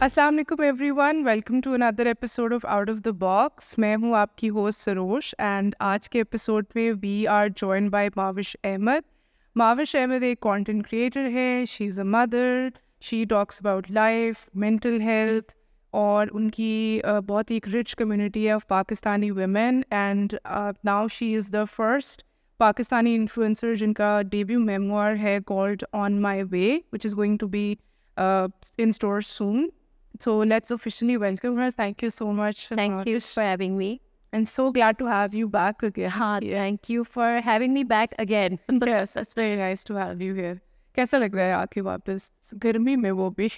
अस्सलाम वालेकुम everyone, welcome to another episode of out of the box. मैं हूँ आपकी होस्ट सरोश एंड आज के एपिसोड में we are joined by Mavish Ahmed. Mavish Ahmed एक कंटेंट क्रिएटर है, she is a mother, she talks about life, mental health और उनकी बहुत ही एक रिच कम्युनिटी है of Pakistani women and now she is the first Pakistani influencer जिनका डेब्यू मेमोir है called on my way which is going to be in stores soon. So let's officially welcome her. Thank you so much. Thank you for having me. And so glad to have you back again. Thank you for having me back again. Yes, it's very nice to have you here. कैसा लग रहा है आके वापस गर्मी में वो भी?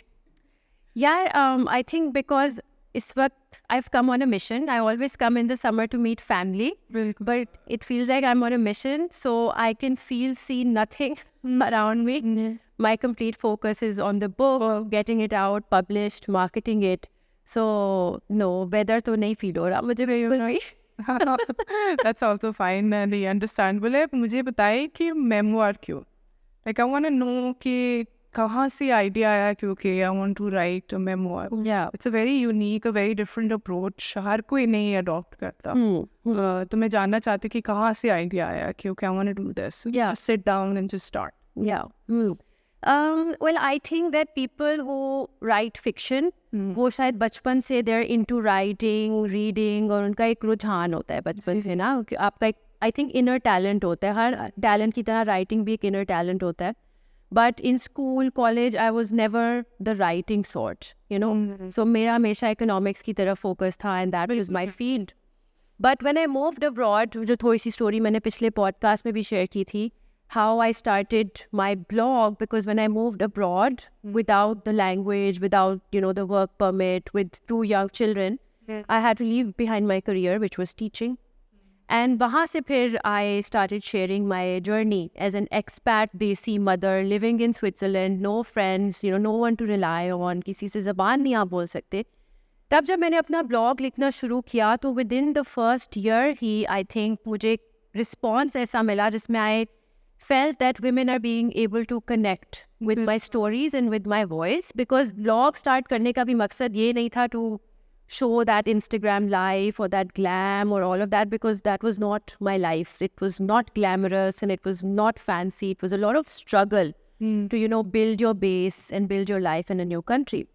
I think because इस वक्त I've come on a mission. I always come in the summer to meet family. बिल्कुल. But it feels like I'm on a mission, so I can see nothing around me. My complete focus is on the book, getting it out, published, marketing it. So no, weather तो नहीं feel हो रहा मुझे बिल्कुल भी. That's also fine and understandable है. मुझे बताइए कि memoir क्यों? Like I want to know कि कहाँ से आइडिया आया क्योंकि I want to write a memoir. Yeah. It's a very unique, a very different approach. हर कोई नहीं अडॉप्ट करता. तो मैं जानना चाहती हूँ कि कहाँ से आइडिया आया क्योंकि I want to do this. Yeah. Just sit down and just start. Yeah. Well, I think that people who write fiction, वो शायद बचपन से they're into writing, reading और उनका एक रुझान होता है बचपन से ना कि आपका एक I think inner talent होता है. हर talent की तरह writing भी एक inner talent होता है. But in school, college, I was never the writing sort, you know. So मेरा हमेशा economics की तरफ focus था and that was my field. But when I moved abroad, जो थोड़ी सी story मैंने पिछले podcast में भी share की थी, how I started my blog, because when I moved abroad without the language, without, you know, the work permit, with 2 young children, I had to leave behind my career, which was teaching. And वहाँ से फिर I started sharing my journey as an expat desi mother living in Switzerland, no friends, you know, no one to rely on, किसी से ज़बान नहीं आप बोल सकते. तब जब मैंने अपना blog लिखना शुरू किया तो within the first year he I think मुझे response ऐसा मिला जिसमें I felt that women are being able to connect with my stories and with my voice, because blog start करने का भी मकसद ये नहीं था to show that Instagram life or that glam or all of that, because that was not my life. It was not glamorous and it was not fancy. It was a lot of struggle to, you know, build your base and build your life in a new country.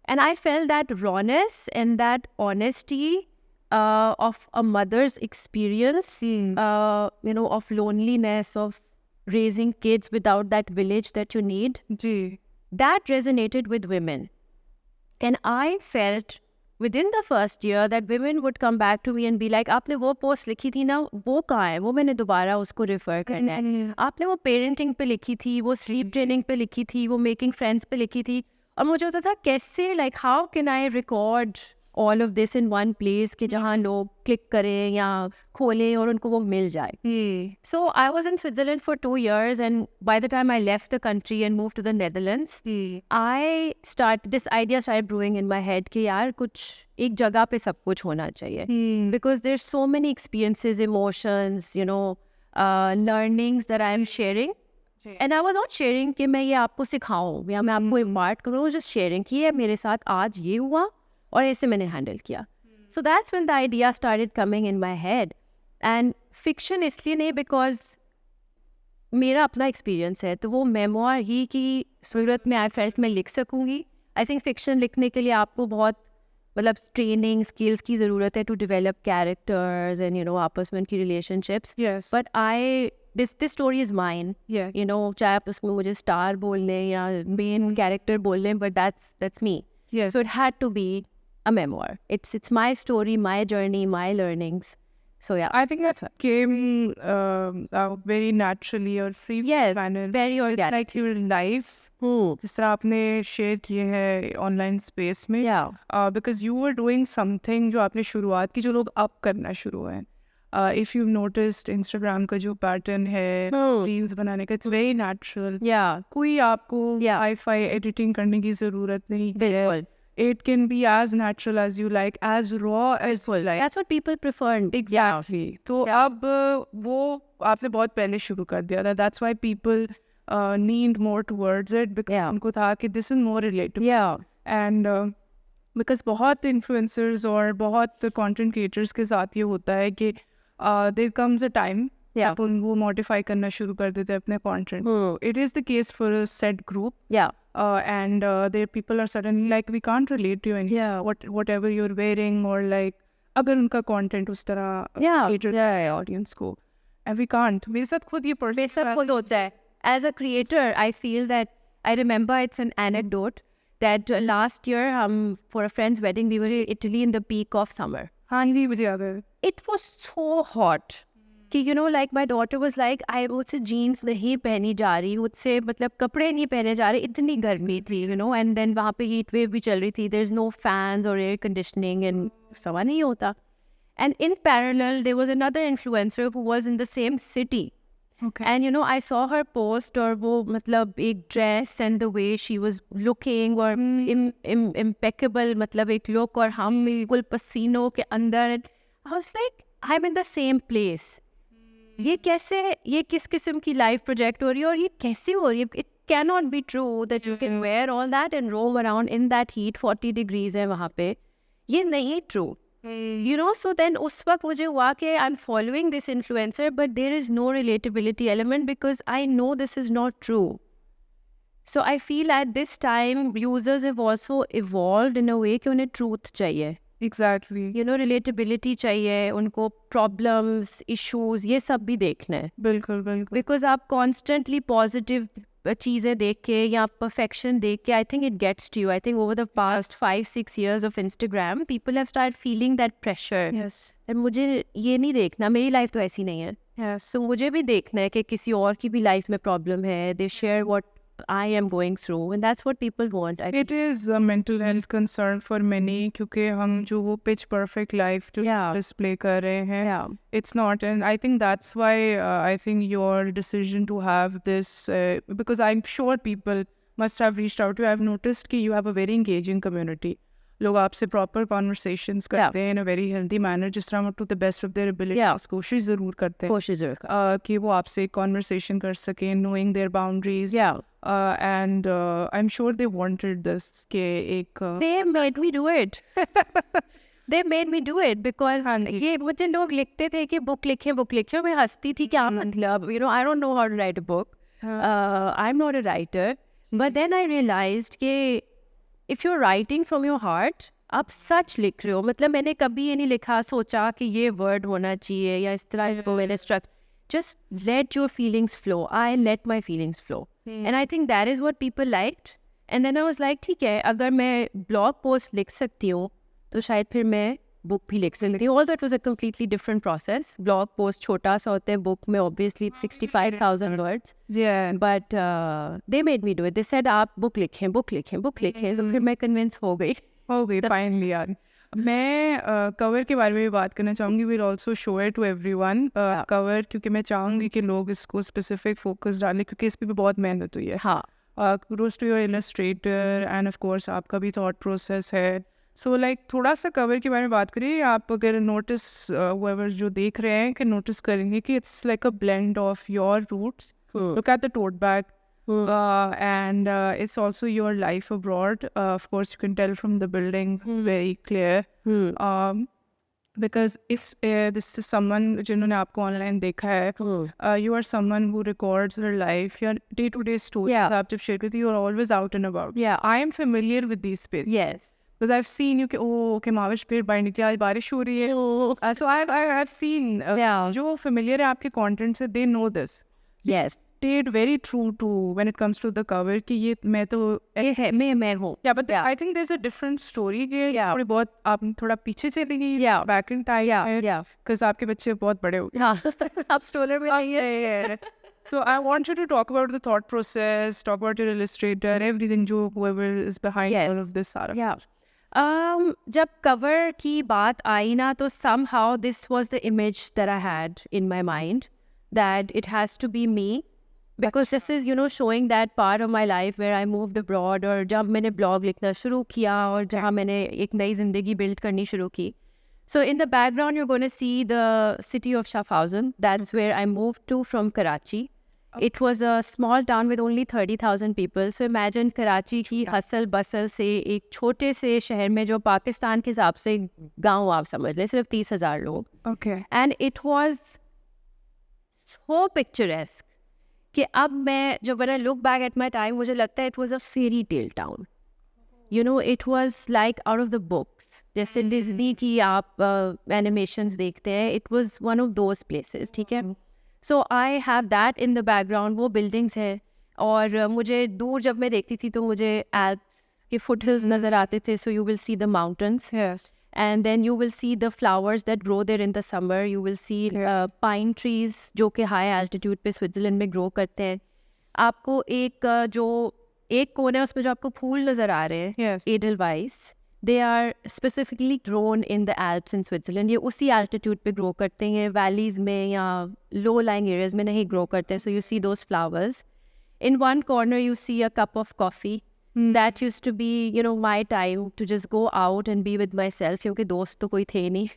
And I felt that rawness and that honesty of a mother's experience, you know, of loneliness, of raising kids without that village that you need, that resonated with women. And I felt within the first year that women would come back to me and be like, आपने वो post लिखी थी ना, वो कहाँ है, वो मैंने दोबारा उसको रेफर करना है. आपने वो पेरेंटिंग पे लिखी थी, वो स्लीप ट्रेनिंग पे लिखी थी, वो मेकिंग फ्रेंड्स पे लिखी थी. और मुझे होता था कैसे, like how can I record all of this in one place कि जहाँ लोग क्लिक करें या खोलें और उनको वो मिल जाए. So I was in Switzerland for 2 years, and by the time I left the country and moved to the Netherlands, this idea started brewing in my head कि यार कुछ एक जगह पे सब कुछ होना चाहिए. Because there's so many experiences, emotions, you know, learnings that I am sharing. And I was not sharing कि मैं ये आपको सिखाऊं या मैं आपको इम्पार्ट करूँ, just sharing कि ये मेरे साथ आज ये हुआ और ऐसे मैंने हैंडल किया. So that's when the idea started coming in my head. And fiction इसलिए नहीं because मेरा अपना एक्सपीरियंस है, तो वो मेमोir ही की सूरत में I felt मैं लिख सकूँगी. I think fiction लिखने के लिए आपको बहुत मतलब ट्रेनिंग स्किल्स की ज़रूरत है to develop characters and, you know, आपस में उनकी relationships. Yes. But this story is mine. Yeah. You know, चाहे आप उसमें मुझे स्टार बोल लें या मेन कैरेक्टर बोल लें, but that's me. Yes. So it had to be a memoir. It's my story, my journey, my learnings. So yeah, I think that came out very naturally or free manner. Very organic. Just like your life, जिस तरह आपने share किए हैं online space में. Yeah. Because you were doing something जो आपने शुरुआत की जो लोग अब करना शुरू हुए हैं. If you've noticed Instagram का जो pattern है reels बनाने का, it's very natural. Yeah. कोई आपको hi-fi editing करने की ज़रूरत नहीं है. बिल्कुल. It can be as natural as you like, as raw as you like. That's what people prefer. Exactly. तो अब वो आपने बहुत पहले शुरू कर दिया था. That's why people leaned more towards it, because उनको था कि this is more relatable. Yeah. And because बहुत इन्फ्लुएंसर्स और बहुत कंटेंट क्रिएटर्स के साथ ये होता है कि there comes a time Yeah. जब वो मॉडिफाई करना शुरू कर देते हैं अपने content. It is the case for a set group, Yeah. and their people are suddenly like, we can't relate to you and Yeah. whatever you're wearing, or like अगर उनका content उस तरह Yeah. cater करता है audience को, and we can't. मेरे साथ खुद ये मेरे साथ खुद होता है. As a creator, I feel that I remember it's an anecdote that last year for a friend's wedding we were in Italy in the peak of summer. हाँ जी मुझे याद है. It was so hot कि you know like my daughter was like I मुझसे jeans नहीं पहनी जा रही, मुझसे मतलब कपड़े नहीं पहने जा रहे, इतनी गर्मी थी you know. And then वहाँ पे heat wave भी चल रही थी, there's no fans or air conditioning and सवा नहीं होता. And in parallel there was another influencer who was in the same city. Okay. And you know I saw her post और वो मतलब एक dress and the way she was looking और impeccable मतलब एक look, और हम बिल्कुल पसीनों के अंदर. I was like I'm in the same place. ये कैसे, ये किस किस्म की लाइफ प्रोजेक्ट हो रही है और ये कैसे हो रही है? It can not be true that you can wear all that and roam around in that heat. 40 degrees है वहाँ पे. ये नहीं true you know. So then उस वक्त मुझे हुआ कि I'm following this influencer but there is no relatability element because I know this is not true. So I feel at this time users have also evolved in a way कि उन्हें truth चाहिए. Exactly. You know relatability चाहिए उनको, problems, issues ये सब भी देखना है. बिल्कुल बिल्कुल. Because आप constantly positive चीज़ें देख के या perfection देख के, I think it gets to you. I think over the past 5-6 years of Instagram, people have started feeling that pressure. Yes. And मुझे ये नहीं देखना, मेरी लाइफ तो ऐसी नहीं है. Yes. So मुझे भी देखना है कि किसी और की भी लाइफ में प्रॉब्लम है. They share what I am going through and that's what people want. It is a mental health concern for many क्योंकि हम जो वो pitch perfect life to display कर रहे हैं. Yeah. It's not, and I think that's why I think your decision to have this because I'm sure people must have reached out to you. I've noticed कि you have a very engaging community. लोग आपसे proper conversations करते हैं in a very healthy manner, जिस तरह to the best of their abilities कोशिश ज़रूर करते हैं कोशिश ज़रूर कि वो आपसे कॉन्वर्सेशन कर सकें, knowing their boundaries. And I am sure they wanted this के एक they made me do it. They made me do it because ये मुझे लोग लिखते थे कि बुक लिखे मैं हंसती थी क्या मतलब, you know, I don't know how to write a book. I'm not a writer. But then I realized कि if you're writing from your heart, आप सच लिख रहे हो. मतलब मैंने कभी ये नहीं लिखा सोचा कि ये वर्ड होना चाहिए या इस तरह इसको मैंने structure. Just let your feelings flow. I let my feelings flow. And I think that is what people liked. And then I was like, ठीक है, अगर मैं blog post लिख सकती हूँ तो शायद फिर मैं book भी लिख सकती हूँ. Although it was a completely different process. Blog post छोटा सा होता है, book में obviously it's 65,000 words. Yeah. But they made me do it. They said आप book लिखें. So फिर मैं convince हो गई. फाइनली यार. मैं कवर के बारे में भी बात करना चाहूँगी. Will also show it to everyone cover, क्योंकि मैं चाहूँगी कि लोग इसको स्पेसिफिक फोकस डालें क्योंकि इस पर भी बहुत मेहनत हुई है. हाँ. Kudos to your illustrator and of course आपका भी थॉट प्रोसेस है. सो लाइक थोड़ा सा कवर के बारे में बात करिए. आप अगर नोटिस व्होएवर जो देख रहे हैं कि नोटिस करेंगे कि it's like a blend of your roots. Look at the tote bag. And it's also your life abroad. Of course, you can tell from the buildings. It's very clear. Because if this is someone जिन्होंने आपको online देखा है, you are someone who records her life, your day-to-day stories. आप जब share करती, you are always out and about. Yeah. I am familiar with these spaces. Yes. Because I've seen you कि okay Mavish फिर बाहर निकली, आज बारिश हो रही है. So I've seen जो familiar है आपके content से, they know this. Yes. Stayed very true to when it comes to the cover कि ये मैं तो है मैं हूँ. Yeah, but I think there's a different story कि थोड़ी बहुत आप थोड़ा पीछे चली गई. Back in time. Because आपके बच्चे बहुत बड़े हो गए. हाँ. आप स्टोलर में नहीं है. So I want you to talk about the thought process, talk about your illustrator, everything जो whoever is behind all of this सारा. जब कवर की बात आई ना तो somehow this was the image that I had in my mind that it has to be me. Because this is, you know, showing that part of my life where I moved abroad और जब मैंने blog लिखना शुरू किया और जहाँ मैंने एक नई ज़िंदगी build करनी शुरू की. So in the background you're going to see the city of Schaffhausen. That's where I moved to from Karachi. It was a small town with only 30,000 people. So imagine Karachi की हसल बसल से एक छोटे से शहर में जो पाकिस्तान के हिसाब से गांव आप समझ लें, सिर्फ 30,000 लोग. Okay. And it was so picturesque कि अब मैं जब when I look back at my time मुझे लगता है it was a fairy tale town. You know, it was like out of the books. जैसे डिज्नी की आप एनिमेशंस देखते हैं, it was one of those places, ठीक है. So I have that in the background. वो buildings है और मुझे दूर जब मैं देखती थी तो मुझे Alps के foothills नज़र आते थे. So you will see the mountains. Yes. And then you will see the flowers that grow there in the summer. You will see pine trees जो कि high altitude पे स्विट्ज़रलैंड में grow करते हैं. आपको जो एक कोने है उसमें जो आपको फूल नज़र आ रहे हैं, Yes. Edelweiss, they are specifically grown in the Alps in Switzerland. ये उसी altitude पे grow करते हैं, valleys में या low lying areas में नहीं grow करते. So you see those flowers. In one corner you see a cup of coffee. That used to be, you know, my time to just go out and be with myself क्योंकि दोस्त तो कोई थे नहीं.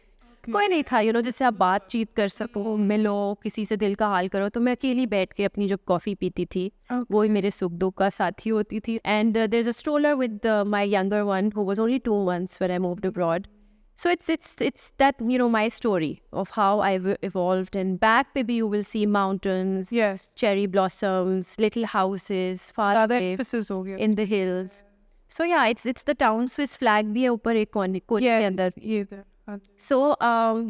कोई नहीं था, you know, जिससे आप बातचीत कर सको, मिलो, किसी से दिल का हाल करो. तो मैं अकेली बैठ के अपनी जब कॉफ़ी पीती थी, वो ही मेरे सुख दुख का साथी होती थी. And there's a stroller with my younger one who was only 2 months when I moved abroad. So it's that, you know, my story of how I've evolved. And back maybe you will see mountains, Yes. cherry blossoms, little houses, far ज़्यादा away emphasis हो गया. in the hills. So yeah, it's the town. Swiss flag भी है ऊपर एक कोने के अंदर. Yes. ये इधर. So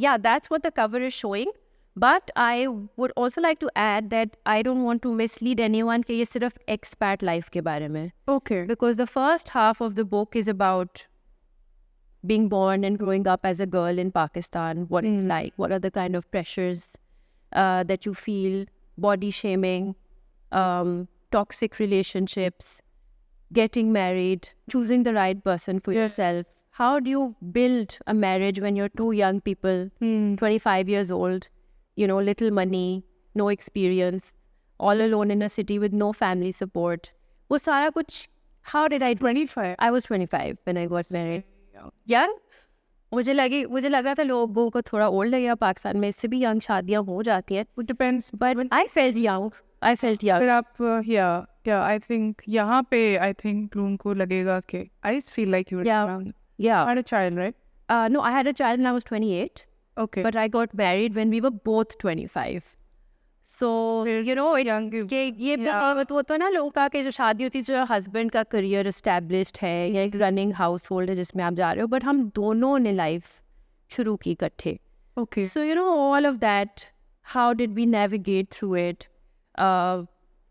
yeah, that's what the cover is showing. But I would also like to add that I don't want to mislead anyone कि ये सिर्फ expat life के बारे में. Okay. Because the first half of the book is about being born and growing up as a girl in Pakistan, what it's like, what are the kind of pressures that you feel, body shaming, toxic relationships, getting married, choosing the right person for yourself. How do you build a marriage when you're two young people, 25 years old, you know, little money, no experience, all alone in a city with no family support? वो सारा कुछ, how did I 25. I was 25 when I got married. Young? मुझे लग रहा था लोगों को थोड़ा ओल्ड लगेगा पाकिस्तान में, इससे भी यंग शादियां हो जाती हैं. It depends. But I felt young. अगर आप yeah, I think यहाँ पे I think लोगों को लगेगा कि I just feel like you were young. Yeah. You had a child, right? No, I had a child when I was 28. Okay. But I got married when we were both 25. So, you know, young. ये बहुत होता है ना लोगों का कि जो शादी होती है, जो हस्बैंड का करियर एस्टैब्लिश्ड है या एक रनिंग हाउस होल्ड है जिसमें आप जा रहे हो, बट हम दोनों ने लाइफ शुरू की इकट्ठे. Okay. So, you know, all of that, how did we navigate through it?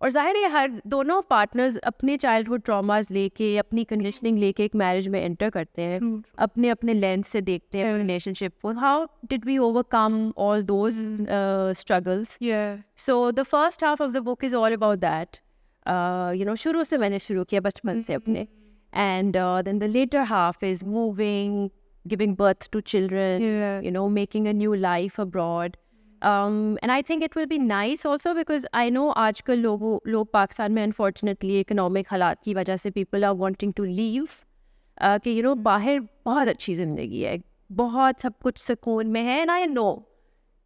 और जाहिर है हर दोनों पार्टनर्स अपने चाइल्डहुड ट्रॉमास लेके, अपनी कंडीशनिंग लेके एक मैरिज में एंटर करते हैं, अपने अपने लेंस से देखते हैं रिलेशनशिप को. How did we overcome all those struggles? Yeah. So the first half of the book is all about that. You know, शुरू से मैंने शुरू किया बचपन से अपने. And then the later half is moving, giving birth to children, Yes. you know, making a new life abroad. And I think it will be nice also because I know आजकल लोग पाकिस्तान में unfortunately economic हालात की वजह से people are wanting to leave. कि you know बाहर बहुत अच्छी ज़िंदगी है, बहुत सब कुछ सुकून में है. And I know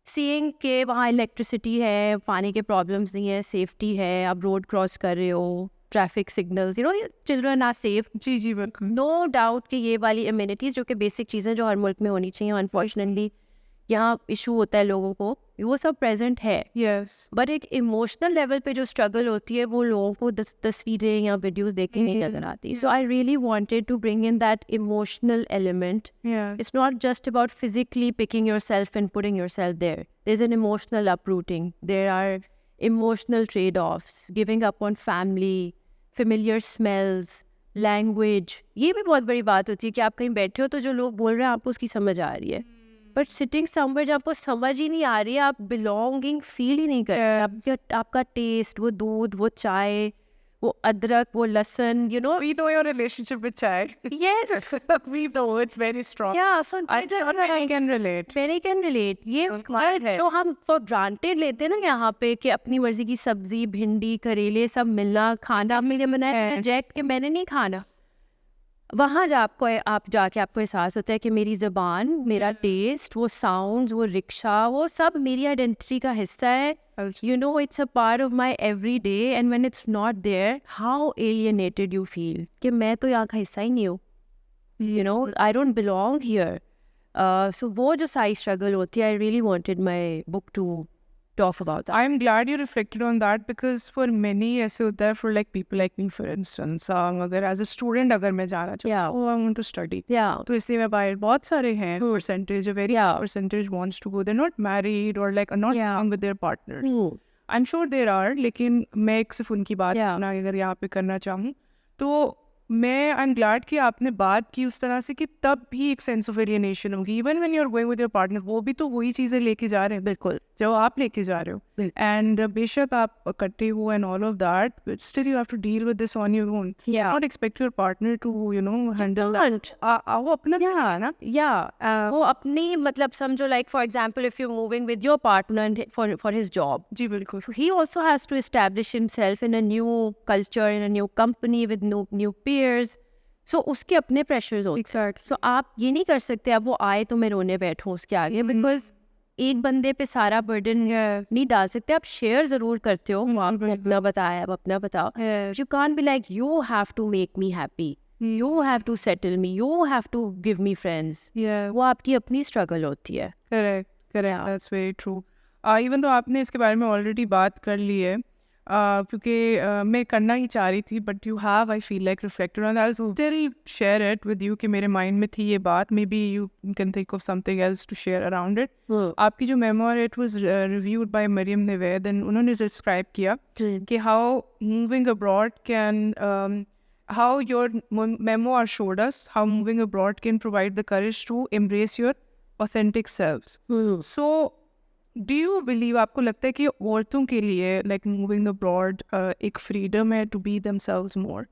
seeing के वहाँ इलेक्ट्रिसिटी है, पानी के प्रॉब्लम्स नहीं है, सेफ्टी है, आप रोड क्रॉस कर रहे हो, traffic signals, you know, children are safe. जी बिल्कुल. नो डाउट कि ये वाली अम्यूनिटीज़ जो कि बेसिक चीज़ें जो हर मुल्क में होनी चाहिए, अनफॉर्चुनेटली यहाँ इशू होता है लोगों को, वो सब प्रेजेंट है. Yes. बट एक इमोशनल लेवल पे जो स्ट्रगल होती है वो लोगों को तस्वीरें या वीडियोस देख के नहीं नजर आती. So I really wanted to bring in that emotional element. Yeah. It's not just about physically picking yourself and putting yourself there. There's an emotional uprooting. There are emotional trade-offs, giving up on family, familiar smells, language. ये भी बहुत बड़ी बात होती है कि आप कहीं बैठे हो तो जो लोग बोल रहे हैं आपको उसकी समझ आ रही है. बट सिटिंग समवेयर जब आपको समझ ही नहीं आ रही है, आप बिलोंगिंग फील ही नहीं कर रहे. आपका टेस्ट, वो दूध, वो चाय, वो अदरक, वो लहसुन, you know. We know your relationship with chai. Yes. We know it's very strong. Yeah, so I'm sure I can relate. Very can relate. ये है. जो हम फॉर ग्रांटेड लेते हैं ना यहाँ पे कि अपनी मर्जी की सब्जी, भिंडी, करेले सब मिलना, खाना मैंने बनाया रिजेक्ट के मैंने नहीं खाना. वहाँ आप जाके आपको एहसास होता है कि मेरी ज़बान, मेरा टेस्ट, वो साउंड्स, वो रिक्शा, वो सब मेरी आइडेंटिटी का हिस्सा है. culture. You know, it's a part of my everyday, and when it's not there, how alienated you feel. कि मैं तो यहाँ का हिस्सा ही नहीं हूँ. You know, I don't belong here. So वो जो सारी struggle होती है, I really wanted my book to talk about that. I'm glad you reflected on that because for many ऐसे होता है for like people like me for instance अगर as a student अगर मैं जाना चाहूँ Yeah. I want to study Yeah. तो इसलिए मैं बाहर बहुत सारे हैं percentage a very Yeah. percentage wants to go they're not married or like are not Yeah. young with their partners. Hmm. I'm sure there are लेकिन मैं एक सिर्फ उनकी बात Yeah. ना अगर यहाँ पे करना चाहूँ तो मैं आई एम ग्लैड कि आपने बात की उस तरह से कि तब भी एक सेंस ऑफ एलियनेशन होगी even when you are going with your partner वो भी तो वही चीज़ें लेके जा रहे हैं बिल्कुल जो आप लेके जा रहे हो एंड बेशक आप इकट्ठे हो and all of that but still you have to deal with this on your own Yeah. Not expect your partner to you know handle that वो अपना Yeah. ना Yeah. वो अपनी मतलब समझो like for example if you're moving with your partner and for his job. जी बिल्कुल So he also has to establish himself in a new culture, in a new company with new peers. So उसके अपने pressures होते हैं. Exactly. So आप ये नहीं कर सकते अब वो आए तो मैं रोने बैठूँ उसके आगे because एक बंदे पे सारा burden नहीं डाल सकते. आप share ज़रूर करते हो. आपने अपना बताया अब अपना बताओ. You can't be like you have to make me happy. You have to settle me. You have to give me friends. yeah वो आपकी अपनी struggle होती है. Correct that's very true even तो आपने इसके बारे में ऑलरेडी बात कर ली है क्योंकि मैं करना ही चाह रही थी but you have I feel like reflected on I still share it with you कि मेरे माइंड में थी ये बात maybe you can think of something else to share around it आपकी जो memoir it was reviewed by Mariam Naveed and उन्होंने describe किया कि how moving abroad can how your memoir showed us how moving abroad can provide the courage to embrace your authentic selves. So do you believe आपको लगता है कि औरतों के लिए like moving abroad एक freedom है to be themselves more?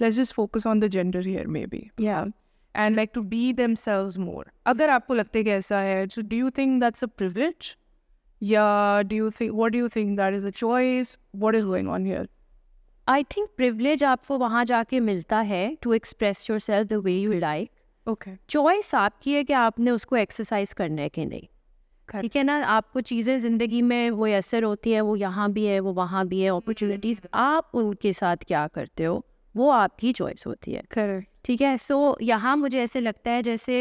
Let's just focus on the gender here maybe. Yeah. And like to be themselves more. अगर आपको लगता है कि ऐसा है so do you think that's a privilege? Yeah, what do you think that is a choice? What is going on here? I think privilege आपको वहाँ जाके मिलता है to express yourself the way you like. Okay. Choice आपकी है कि आपने उसको exercise करना है कि नहीं. ठीक है ना आपको चीज़ें ज़िंदगी में वो असर होती हैं वो यहाँ भी है वो वहाँ भी है opportunities आप उनके साथ क्या करते हो वो आपकी choice होती है. Correct. ठीक है सो यहाँ मुझे ऐसे लगता है जैसे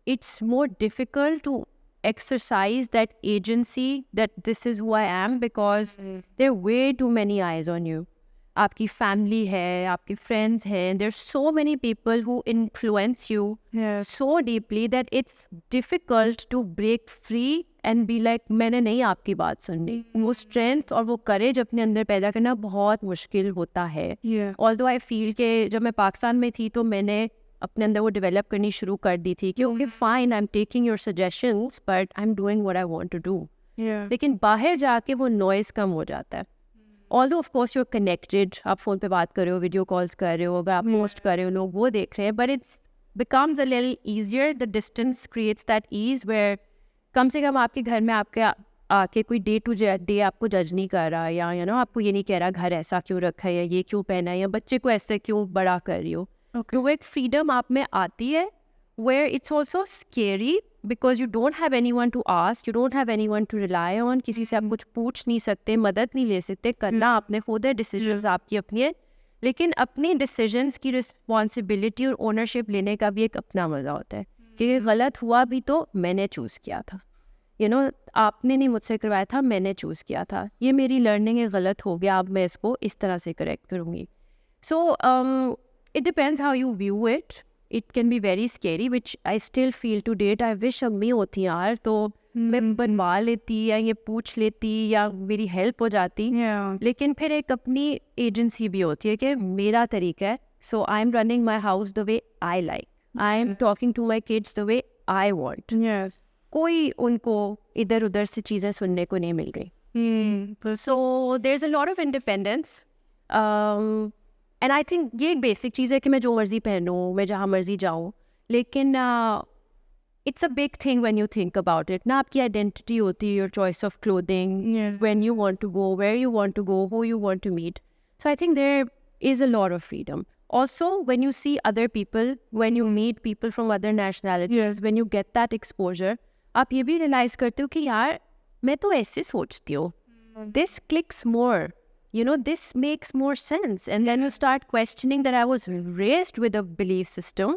it's more difficult to exercise that agency that this is who I am because there are way too many eyes on you. आपकी फैमिली है आपके फ्रेंड्स हैं there so many people who influence you so deeply that it's difficult to break free and be like मैंने नहीं आपकी बात सुननी. वो स्ट्रेंथ और वो करेज अपने अंदर पैदा करना बहुत मुश्किल होता है. ऑल्दो आई फील के जब मैं पाकिस्तान में थी तो मैंने अपने अंदर वो डेवलप करनी शुरू कर दी थी कि okay fine I am taking your suggestions but I am doing what I want to do. लेकिन बाहर जाके वो नॉइज़ कम हो जाता है. Although of course you are connected आप फ़ोन पे बात कर रहे हो वीडियो कॉल्स कर रहे हो अगर आप पोस्ट कर रहे हो लोग वो देख रहे हैं but it's becomes a little easier the distance creates that is where कम से कम आपके घर में आपके आके कोई डे टू डे आपको जज नहीं कर रहा या यू नो आपको ये नहीं कह रहा घर ऐसा क्यों रखा है या ये क्यों पहना है या बच्चे को ऐसे क्यों बड़ा कर रही हो. तो वो एक फ्रीडम आप में आती है where it's also scary because you don't have anyone to ask, you don't have anyone to rely on. किसी से आप कुछ पूछ नहीं सकते मदद नहीं ले सकते करना आपने खुद है डिसीजंस आपकी अपनी है लेकिन अपनी डिसीजंस की रिस्पॉन्सिबिलिटी और ओनरशिप लेने का भी एक अपना मज़ा होता है कि गलत हुआ भी तो मैंने चूज़ किया था यू नो आपने नहीं मुझसे करवाया था मैंने चूज़ किया था ये मेरी लर्निंग है गलत हो गया अब मैं इसको इस तरह से करेक्ट करूँगी. So it depends how you view it. It can be very scary, which I still feel to date. I wish अम्मी होती यार तो मैं बनवा लेती या ये पूछ लेती या मेरी हेल्प हो जाती. लेकिन फिर एक अपनी एजेंसी भी होती है कि मेरा तरीका है. So I'm running my house the way I like. I'm talking to my kids the way I want. कोई उनको इधर उधर से चीज़ें सुनने को नहीं मिल रही. So there's a lot of independence. And I think ये एक बेसिक चीज़ है कि मैं जो मर्ज़ी पहनूँ मैं जहाँ मर्ज़ी जाऊँ लेकिन it's a big thing when you think about it ना आपकी आइडेंटिटी होती है your choice of clothing when you want to go where you want to go who you want to meet. So I think there is a lot of freedom. Also, when you see other people, when you meet people from other nationalities, when you get that exposure, आप ये भी realise करते हो कि यार मैं तो ऐसे सोचती हूँ this clicks more. You know, this makes more sense. And then you start questioning that I was raised with a belief system.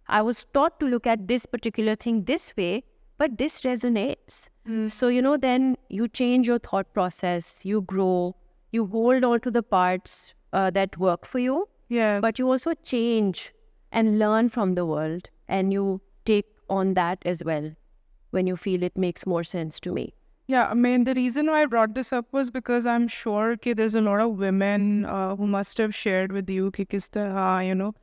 I was taught to look at this particular thing this way, but this resonates. So, you know, then you change your thought process, you grow, you hold on to the parts that work for you, Yeah. but you also change and learn from the world, and you take on that as well when you feel it makes more sense to me. Yeah, I mean, the reason why I brought this up was because I'm sure कि there's a lot of women who must have shared with you कि किस तरह, you know,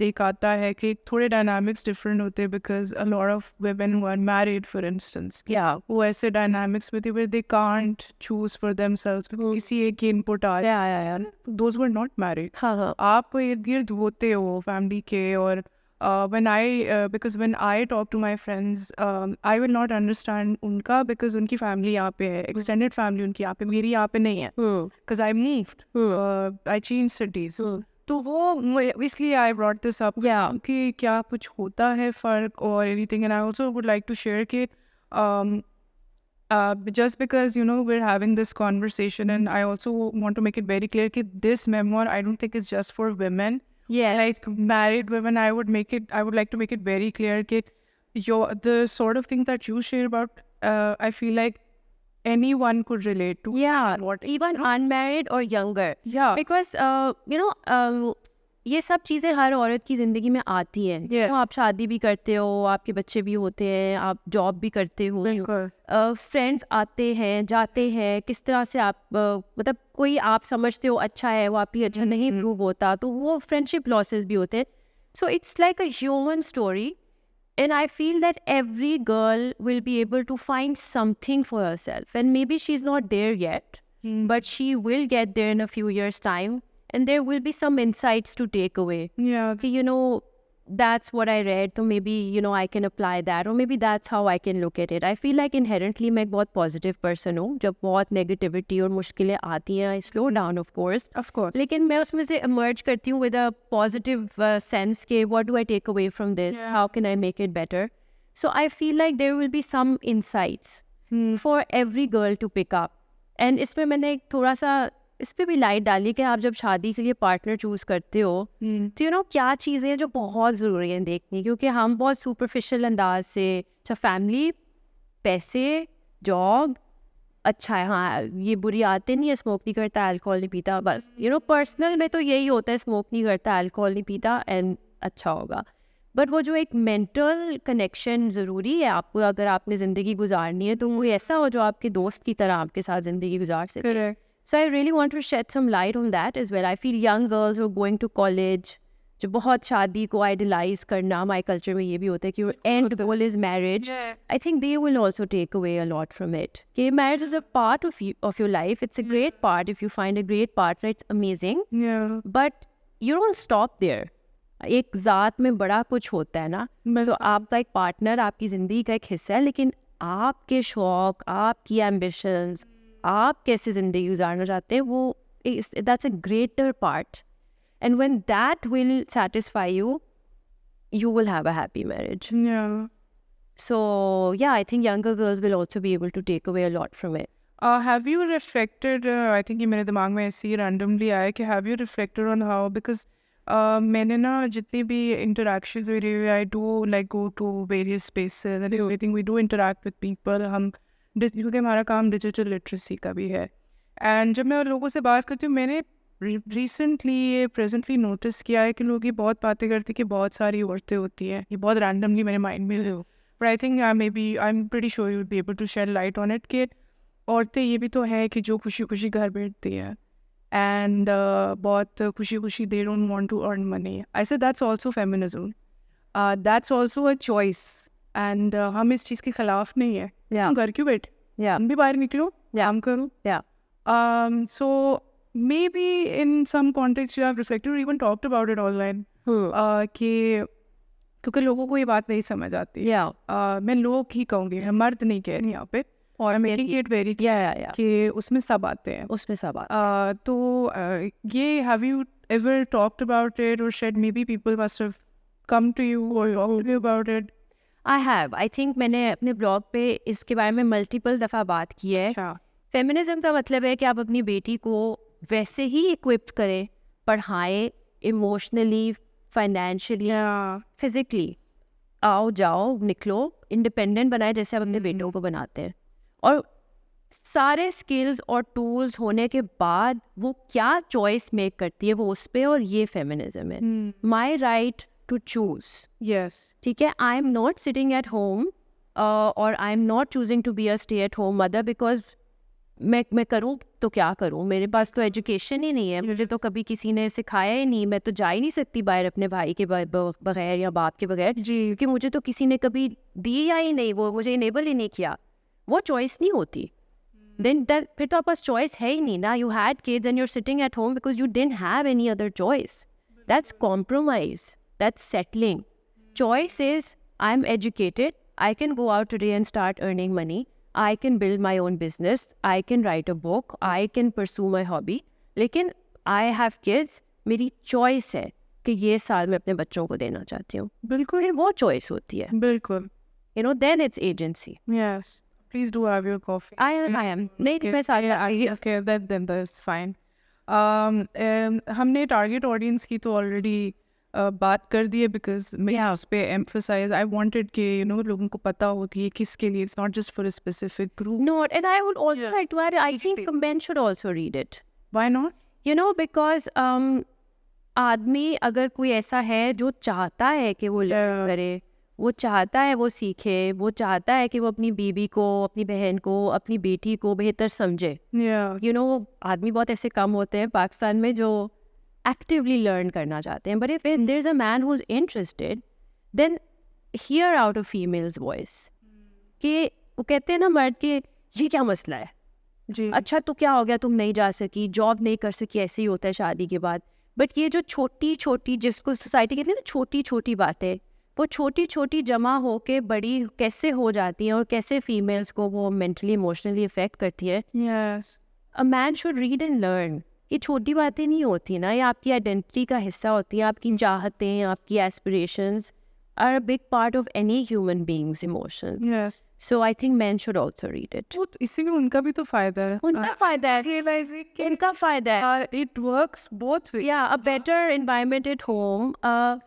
एक आता है कि थोड़े dynamics different होते हैं because a lot of women who are married, for instance, Yeah. वो ऐसे dynamics में थे where they can't choose for themselves क्योंकि किसी एक की input uh Yeah. those who are not married. हाँ. आप इर्द गिर्द होते हो फैमिली के और because when I talk to my friends, I will not understand उनका because उनकी family यहाँ पे है, extended family उनकी यहाँ पे, मेरी यहाँ पे नहीं है, because I moved, I changed cities. तो वो इसलिए I brought this up Yeah. कि क्या कुछ होता है फ़र्क or anything, and I also would like to share कि just because, you know, we're having this conversation, and I also want to make it very clear that this memoir I don't think is just for women. Yes. Like married women, I would like to make it very clear that the sort of things that you share about, I feel like anyone could relate to. Yeah, What even unmarried or younger. Yeah. Because, you know, ये सब चीज़ें हर औरत की ज़िंदगी में आती हैं. Yes. तो आप शादी भी करते हो, आपके बच्चे भी होते हैं, आप जॉब भी करते हो, बिल्कुल. फ्रेंड्स आते हैं, जाते हैं, किस तरह से आप मतलब कोई आप समझते हो अच्छा है, वो आपकी अच्छा नहीं प्रूव होता, तो वो फ्रेंडशिप लॉसेस भी होते हैं. So it's like a human story. And I feel that every girl will be able to find something for herself. And maybe she's not there yet, but she will get there in a few years' time. And there will be some insights to take away. Yeah. You know, that's what I read. So maybe, you know, I can apply that. Or maybe that's how I can look at it. I feel like inherently मैं एक बहुत positive person हूँ. जब बहुत negativity और मुश्किलें आती हैं, I slow down, of course. Of course. लेकिन मैं उसमें से emerge करती हूँ with a positive sense के what do I take away from this? Yeah. How can I make it better? So I feel like there will be some insights for every girl to pick up. And इसमें मैंने एक थोड़ा सा इस पर भी light डाली कि आप जब शादी के लिए पार्टनर चूज़ करते हो तो यू नो क्या चीज़ें हैं जो बहुत ज़रूरी हैं देखनी, क्योंकि हम बहुत सुपरफिशियल अंदाज से अच्छा फैमिली, पैसे, जॉब, अच्छा है, हाँ ये बुरी आदतें नहीं है, स्मोक नहीं करता, अल्कोहल नहीं पीता, बस यू नो पर्सनल में तो यही होता है, स्मोक नहीं करता, अल्कोहल नहीं पीता एंड अच्छा होगा. बट वो जो एक मेंटल कनेक्शन ज़रूरी है आपको अगर आपने ज़िंदगी गुजारनी है, तो वो ऐसा हो जो आपके दोस्त की तरह आपके साथ ज़िंदगी गुजार सके. Correct. So I really want to shed some light on that as well. I feel young girls who are going to college, जो बहुत शादी को idolize करना, हमारे culture में ये भी होता है कि your end goal is marriage. Yes. I think they will also take away a lot from it. Okay, marriage is a part of your life. It's a great part. If you find a great partner, it's amazing. Yeah. But you don't stop there. एक ज़ात में बड़ा कुछ होता है ना. So आपका एक partner आपकी ज़िंदगी का एक हिस्सा है, लेकिन आपके शौक, आपकी ambitions, आप कैसे ज़िंदगी गुजारना चाहते हैं, वो that's a greater part. And when that will satisfy you, you will have a happy marriage. Yeah. So yeah, I think younger girls will also be able to take away a lot from it. Have you reflected, I think ये मेरे दिमाग में ऐसे ही randomly आया कि have you reflected on how, because मैंने ना जितनी भी interactions with you, I do like go to various spaces and everything, we do interact with people, हम क्योंकि हमारा काम डिजिटल लिटरेसी का भी है. एंड जब मैं उन लोगों से बात करती हूँ, मैंने रिसेंटली प्रेजेंटली नोटिस किया है कि लोग ये बहुत बातें करते हैं कि बहुत सारी औरतें होती हैं. ये बहुत रैंडमली मेरे माइंड में है, but I think I am pretty sure you will be able to shed light on it कि औरतें ये भी तो है कि जो खुशी खुशी घर बैठती है एंड बहुत खुशी खुशी they don't want to earn money. I say that's also feminism, that's also a choice. And हम इस चीज़ के खिलाफ नहीं है. Yeah. घर क्यों बैठे, Yeah. हम भी बाहर निकलो, काम करो. Yeah. So maybe in some context you have reflected or even talked about it online. कि क्योंकि लोगों को ये बात नहीं समझ आती. Yeah. मैं लोग ही कहूँगी, मैं मर्द नहीं कह रही यहाँ पे. और मेकिंग इट वेरी Yeah. कि उसमें सब आते हैं. उसमें सब आते तो ये have you ever talked about it or said maybe people must have come to you or talked to you about it? I have. I think मैंने अपने ब्लॉग पे इसके बारे में मल्टीपल दफ़ा बात की है. अच्छा. फेमिनिज्म का मतलब है कि आप अपनी बेटी को वैसे ही इक्विप करें, पढ़ाएं, इमोशनली, फाइनेंशियली, फिजिकली, आओ जाओ निकलो, इंडिपेंडेंट बनाए जैसे आप अपने बेटों को बनाते हैं। और सारे स्किल्स और टूल्स होने के बाद वो क्या चॉइस मेक करती है वो उस पे, और ये फेमिनिज्म है। My right to choose, yes, ठीक है। I am not sitting at home और I am not choosing to be a stay at home mother because मैं करूँ तो क्या करूँ, मेरे पास तो एजुकेशन ही नहीं है, मुझे तो कभी किसी ने सिखाया ही नहीं, मैं तो जा ही नहीं सकती बाहर अपने भाई के बगैर या बाप के बगैर, क्योंकि मुझे तो किसी ने कभी दिया ही नहीं, वो मुझे इनेबल ही नहीं किया। वो चॉइस नहीं होती। then that फिर तो आपके पास चॉइस है ही नहीं ना। you had kids and you're sitting at home because you didn't have any other choice. That's compromise, that's settling. Choice is I'm educated, I can go out today and start earning money, I can build my own business, I can write a book, I can pursue my hobby. लेकिन I have kids, मेरी choice है कि ये साल मैं अपने बच्चों को देना चाहती हूँ। बिल्कुल, फिर वो choice होती है, बिल्कुल। you know, then it's agency. Yes, please do have your coffee. I am नहीं मैं साथ Okay, then that's fine. हमने टारगेट ऑडियंस की तो ऑलरेडी बात कर दी है, बिकॉज मैं उस पे एम्फसाइज आई वांटेड कि यू नो लोगों को पता हो कि ये किसके लिए, it's not just for a specific group. No, and I would also like to add, I think men should also read it. Why not? You know, because आदमी अगर कोई ऐसा है जो चाहता है कि वो लर्न करे, वो चाहता है वो सीखे, वो चाहता है कि वो अपनी बीवी को, अपनी बहन को, अपनी बेटी को बेहतर समझे। Yeah. You know, आदमी बहुत ऐसे कम होते हैं पाकिस्तान में जो एक्टिवली लर्न करना चाहते हैं। But if there is a man who is interested, then hear out a female's voice कि वो कहते हैं ना मर्द के ये क्या मसला है, जी, अच्छा तो क्या हो गया, तुम नहीं जा सकी, जॉब नहीं कर सकी, ऐसे ही होता है शादी के बाद। बट ये जो छोटी छोटी, जिसको सोसाइटी कहते हैं ना छोटी छोटी बातें, वो छोटी छोटी जमा हो के बड़ी कैसे हो जाती हैं और कैसे फीमेल्स को वो मेंटली इमोशनली इफेक्ट करती है। yes, a man should read and learn. ये छोटी बातें नहीं होती ना, ये आपकी आइडेंटिटी का हिस्सा होती है। आपकी चाहतें, आपकी aspirations are a big part of any human beings emotions. yes. So I think man should also read it. तो इसी में उनका भी तो फायदा है। उनका फायदा है, रियलाइजिंग कि उनका फायदा है। it works both ways. Yeah, a better environment at home, a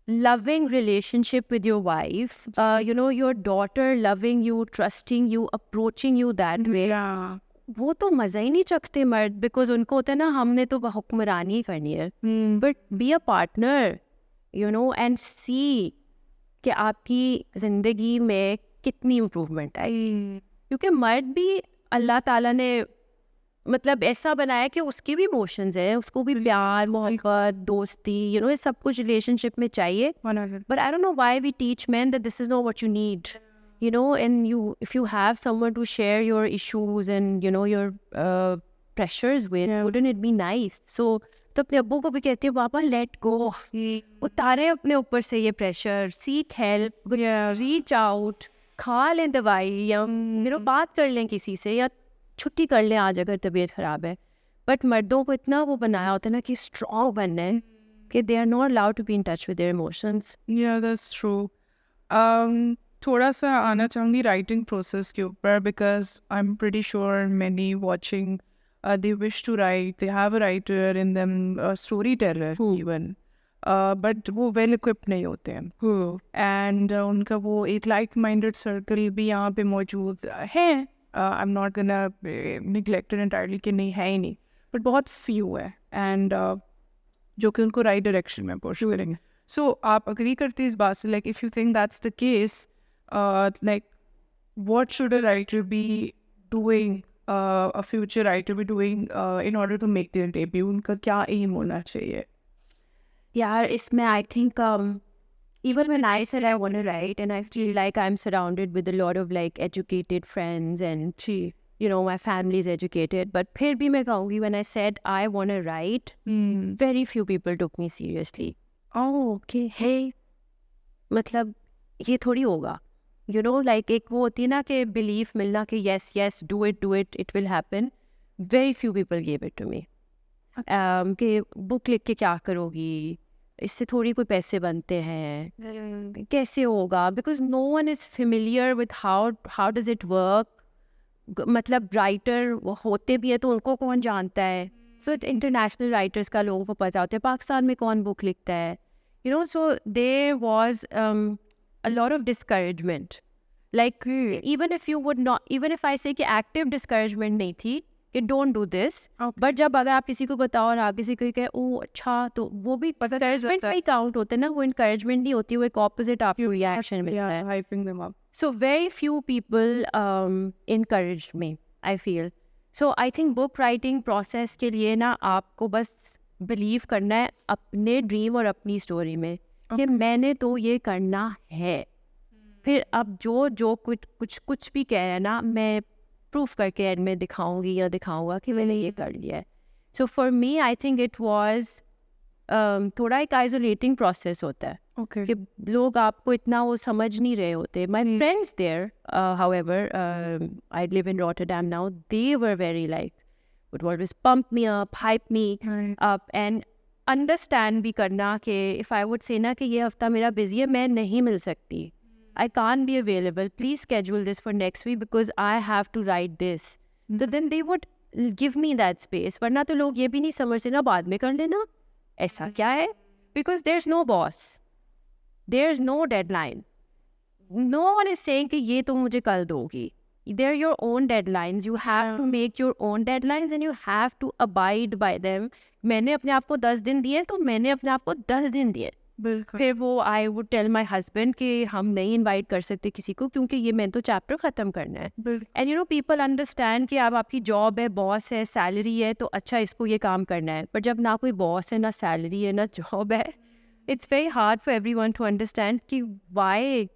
loving relationship with your wife, you know, your daughter loving you, trusting you, approaching you that way. Yeah. वो तो मज़ा ही नहीं चखते मर्द, बिकॉज उनको होता है ना हमने तो हुक्मरानी ही करनी है। But be a partner, you know, and see कि आपकी ज़िंदगी में कितनी इम्प्रूवमेंट आई। क्योंकि मर्द भी अल्लाह ताला ने मतलब ऐसा बनाया कि उसके भी इमोशंस हैं, उसको भी प्यार, मोहब्बत, दोस्ती, यू नो, ये सब कुछ रिलेशनशिप में चाहिए। 100. But I don't know why we teach men that this is not what you need, you know, and if you have someone to share your issues and, you know, your pressures with, wouldn't it be nice? So, तो अपने अब्बू को भी कहती हूँ पापा let go, उतारे अपने ऊपर से ये pressure, seek help, reach out, खा लें दवाई या मेरे बात कर लें किसी से या छुट्टी कर लें आज अगर तबीयत ख़राब है। बट मर्दों को इतना वो बनाया होता है ना कि स्ट्रॉन्ग बनना है कि they are not allowed to be in touch with their emotions. Yeah, that's true. थोड़ा सा आना चाहूँगी राइटिंग प्रोसेस के ऊपर, because I am pretty sure many watching they wish to write, they have a writer in them, a storyteller even, but वो well equipped नहीं होते हैं, and उनका वो एक like minded circle भी यहाँ पे मौजूद है। I'm not gonna neglect it entirely कि नहीं है ही नहीं, but बहुत few है, and जो कि उनको right direction में push करेंगे। So आप agree करते हैं इस बात से, like if you think that's the case, like what should a writer be doing, a future writer be doing in order to make their debut? उनका क्या aim होना चाहिए? यार इसमें I think even when I said I want to write and I feel like I'm surrounded with a lot of like educated friends and you know my family is educated, but फिर भी मैं कहूँगी when I said I want to write, very few people took me seriously. Oh, okay, hey, मतलब ये थोड़ी होगा, you know, like एक वो होती है ना कि belief मिलना कि yes, do it, it will happen. Very few people gave it to me. कि बुक लिख के क्या करोगी, इससे थोड़ी कोई पैसे बनते हैं, कैसे होगा, because no one is familiar with how does it work, मतलब राइटर होते भी है तो उनको कौन जानता है. सो इंटरनेशनल राइटर्स का लोगों को पता होता है पाकिस्तान में कौन बुक लिखता है. So there was a lot of discouragement. Like even if I say कि active discouragement नहीं थी कि don't do this, but जब अगर आप किसी को बताओ और आगे से कोई कहे ओ अच्छा, तो वो भी discouragement का ही count होता है ना, वो encouragement नहीं होती, वो एक opposite आपको reaction मिलता है. hyping them up. So very few people encouraged me, I feel. So I think book writing process के लिए ना आपको बस believe करना है अपने dream और अपनी story में कि मैंने तो ये करना है. फिर अब जो कुछ भी कह रहे हैं ना, मैं प्रूफ करके एंड में दिखाऊंगी या दिखाऊंगा कि मैंने ये कर लिया है. So for me I think it was थोड़ा एक आइसोलेटिंग प्रोसेस होता है. कि लोग आपको इतना वो समझ नहीं रहे होते. My friends there however, I live in Rotterdam now, they were very like would always pump me up, hype me up and understand भी करना कि if I would say ना कि ये हफ्ता मेरा busy है, मैं नहीं मिल सकती, I can't be available, please schedule this for next week because I have to write this. So then they would give me that space. वरना तो लोग ये भी नहीं समझते ना बाद में कर लेना, ऐसा क्या है? Because there's no boss, there's no deadline, no one is saying कि ये तो मुझे कल दोगी. They're your own deadlines. You have to make your own deadlines and you have to abide by them. मैंने अपने आप को 10 दिन दिए तो मैंने अपने आप को 10 दिन दिए. बिल्कुल. फिर वो I would tell my husband कि हम नहीं invite कर सकते किसी को क्योंकि ये मैंने तो चैप्टर ख़त्म करना है. And you know people understand कि अब आपकी जॉब है, बॉस है, सैलरी है, तो अच्छा इसको ये काम करना है. पर जब ना कोई बॉस है, ना सैलरी है, ना जॉब है, it's very hard for everyone to understand कि why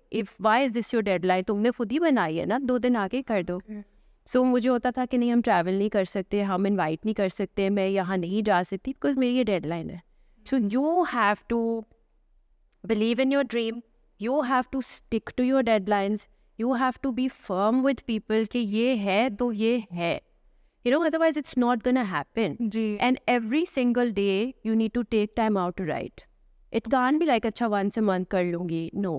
is this your deadline? तुमने खुद ही बनाई है ना, 2 दिन आगे कर दो. So मुझे होता था कि नहीं हम ट्रैवल नहीं कर सकते, हम इनवाइट नहीं कर सकते, मैं यहाँ नहीं जा सकती बिकॉज मेरी ये डेडलाइन है. So you have to believe in your dream, you have to stick to your deadlines, you have to be firm with people कि ये है तो ये है. You know, otherwise it's not gonna happen. And every single day you need to take time out to write. It can't be like अच्छा once a month कर लूँगी. No.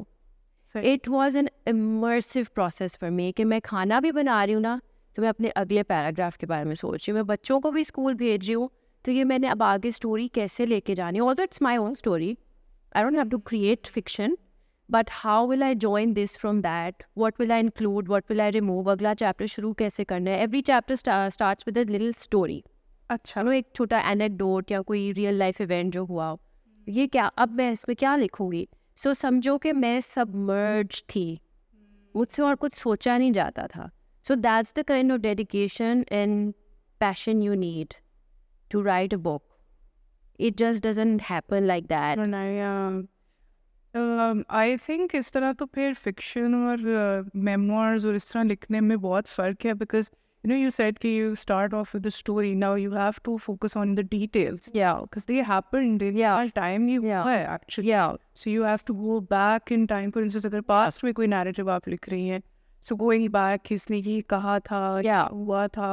It was an immersive process for me कि मैं खाना भी बना रही हूँ ना, तो मैं अपने अगले पैराग्राफ के बारे में सोच रही हूँ. मैं बच्चों को भी स्कूल भेज रही हूँ, तो ये मैंने अब आगे स्टोरी कैसे लेके जानी है. Although it's my own story, I don't have to create fiction, but how will I join this from that? What will I include? What will I remove? अगला चैप्टर शुरू कैसे करना है? Every chapter starts with a little story. अच्छा. एक छोटा anecdote या कोई real life event जो हुआ, ये क्या, अब मैं इसमें क्या लिखूंगी. सो समझो कि मैं सबमर्ज थी, मुझसे और कुछ सोचा नहीं जाता था. So that's the kind of dedication and passion you need to write a book. It just doesn't happen like that. I think इस तरह तो फिर फिक्शन और मेमोइर्स और इस तरह लिखने में बहुत फ़र्क है. Because you know, you said that you start off with the story. Now you have to focus on the details. Yeah. Because they happened in real time. Actually. Yeah. So you have to go back in time. For instance, अगर past में कोई narrative आप लिख रही हैं, so going back, किसने ये कहा था, क्या हुआ था,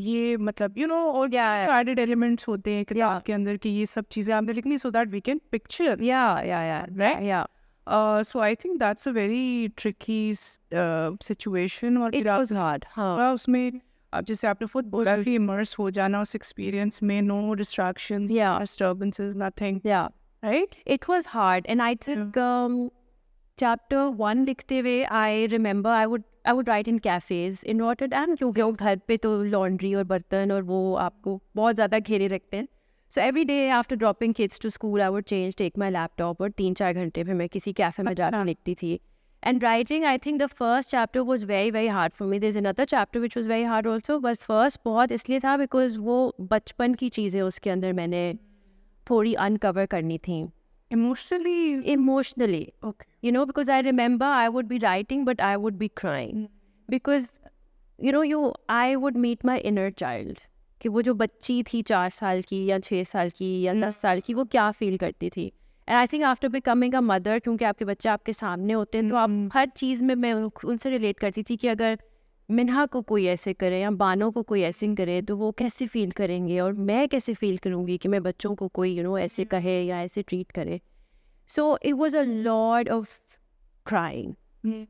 ये मतलब you know, और added elements होते हैं किताब के अंदर कि ये सब चीज़ें आपने लिखनी, so that we can picture. Yeah. Right? Yeah. So I think that's a very tricky situation. और it was hard. उसमें अब जैसे आपने खुद बोला कि immerse हो जाना उस experience में, no distractions, disturbances, nothing. Yeah. Right? It was hard, and I think chapter 1 लिखते हुए I remember I would write in cafes in Rotterdam क्योंकि वो घर पे तो laundry और बर्तन और वो आपको बहुत ज़्यादा घेरे रखते हैं. So every day after dropping kids to school, I would take my laptop और 3-4 घंटे फिर मैं किसी कैफे में जाकर लिखती थी. And writing, I think the first chapter was very, very hard for me. There's another chapter which was very hard also, but first बहुत इसलिए था because वो बचपन की चीज़ें उसके अंदर मैंने थोड़ी uncover करनी थी. Emotionally. Okay. You know, because I remember I would be writing, but I would be crying. Because, you know, I would meet my inner child. कि वो जो बच्ची थी 4 साल की या 6 साल की या 10 साल की, वो क्या फील करती थी. And I think after becoming a mother, क्योंकि आपके बच्चे आपके सामने होते हैं, तो आप हर चीज़ में मैं उनसे रिलेट करती थी कि अगर मिन्हा को कोई ऐसे करे या बानो को कोई ऐसे करे तो वो कैसे फील करेंगे और मैं कैसे फील करूँगी कि मैं बच्चों को कोई ऐसे कहे या ऐसे ट्रीट करे. So it was a lot of crying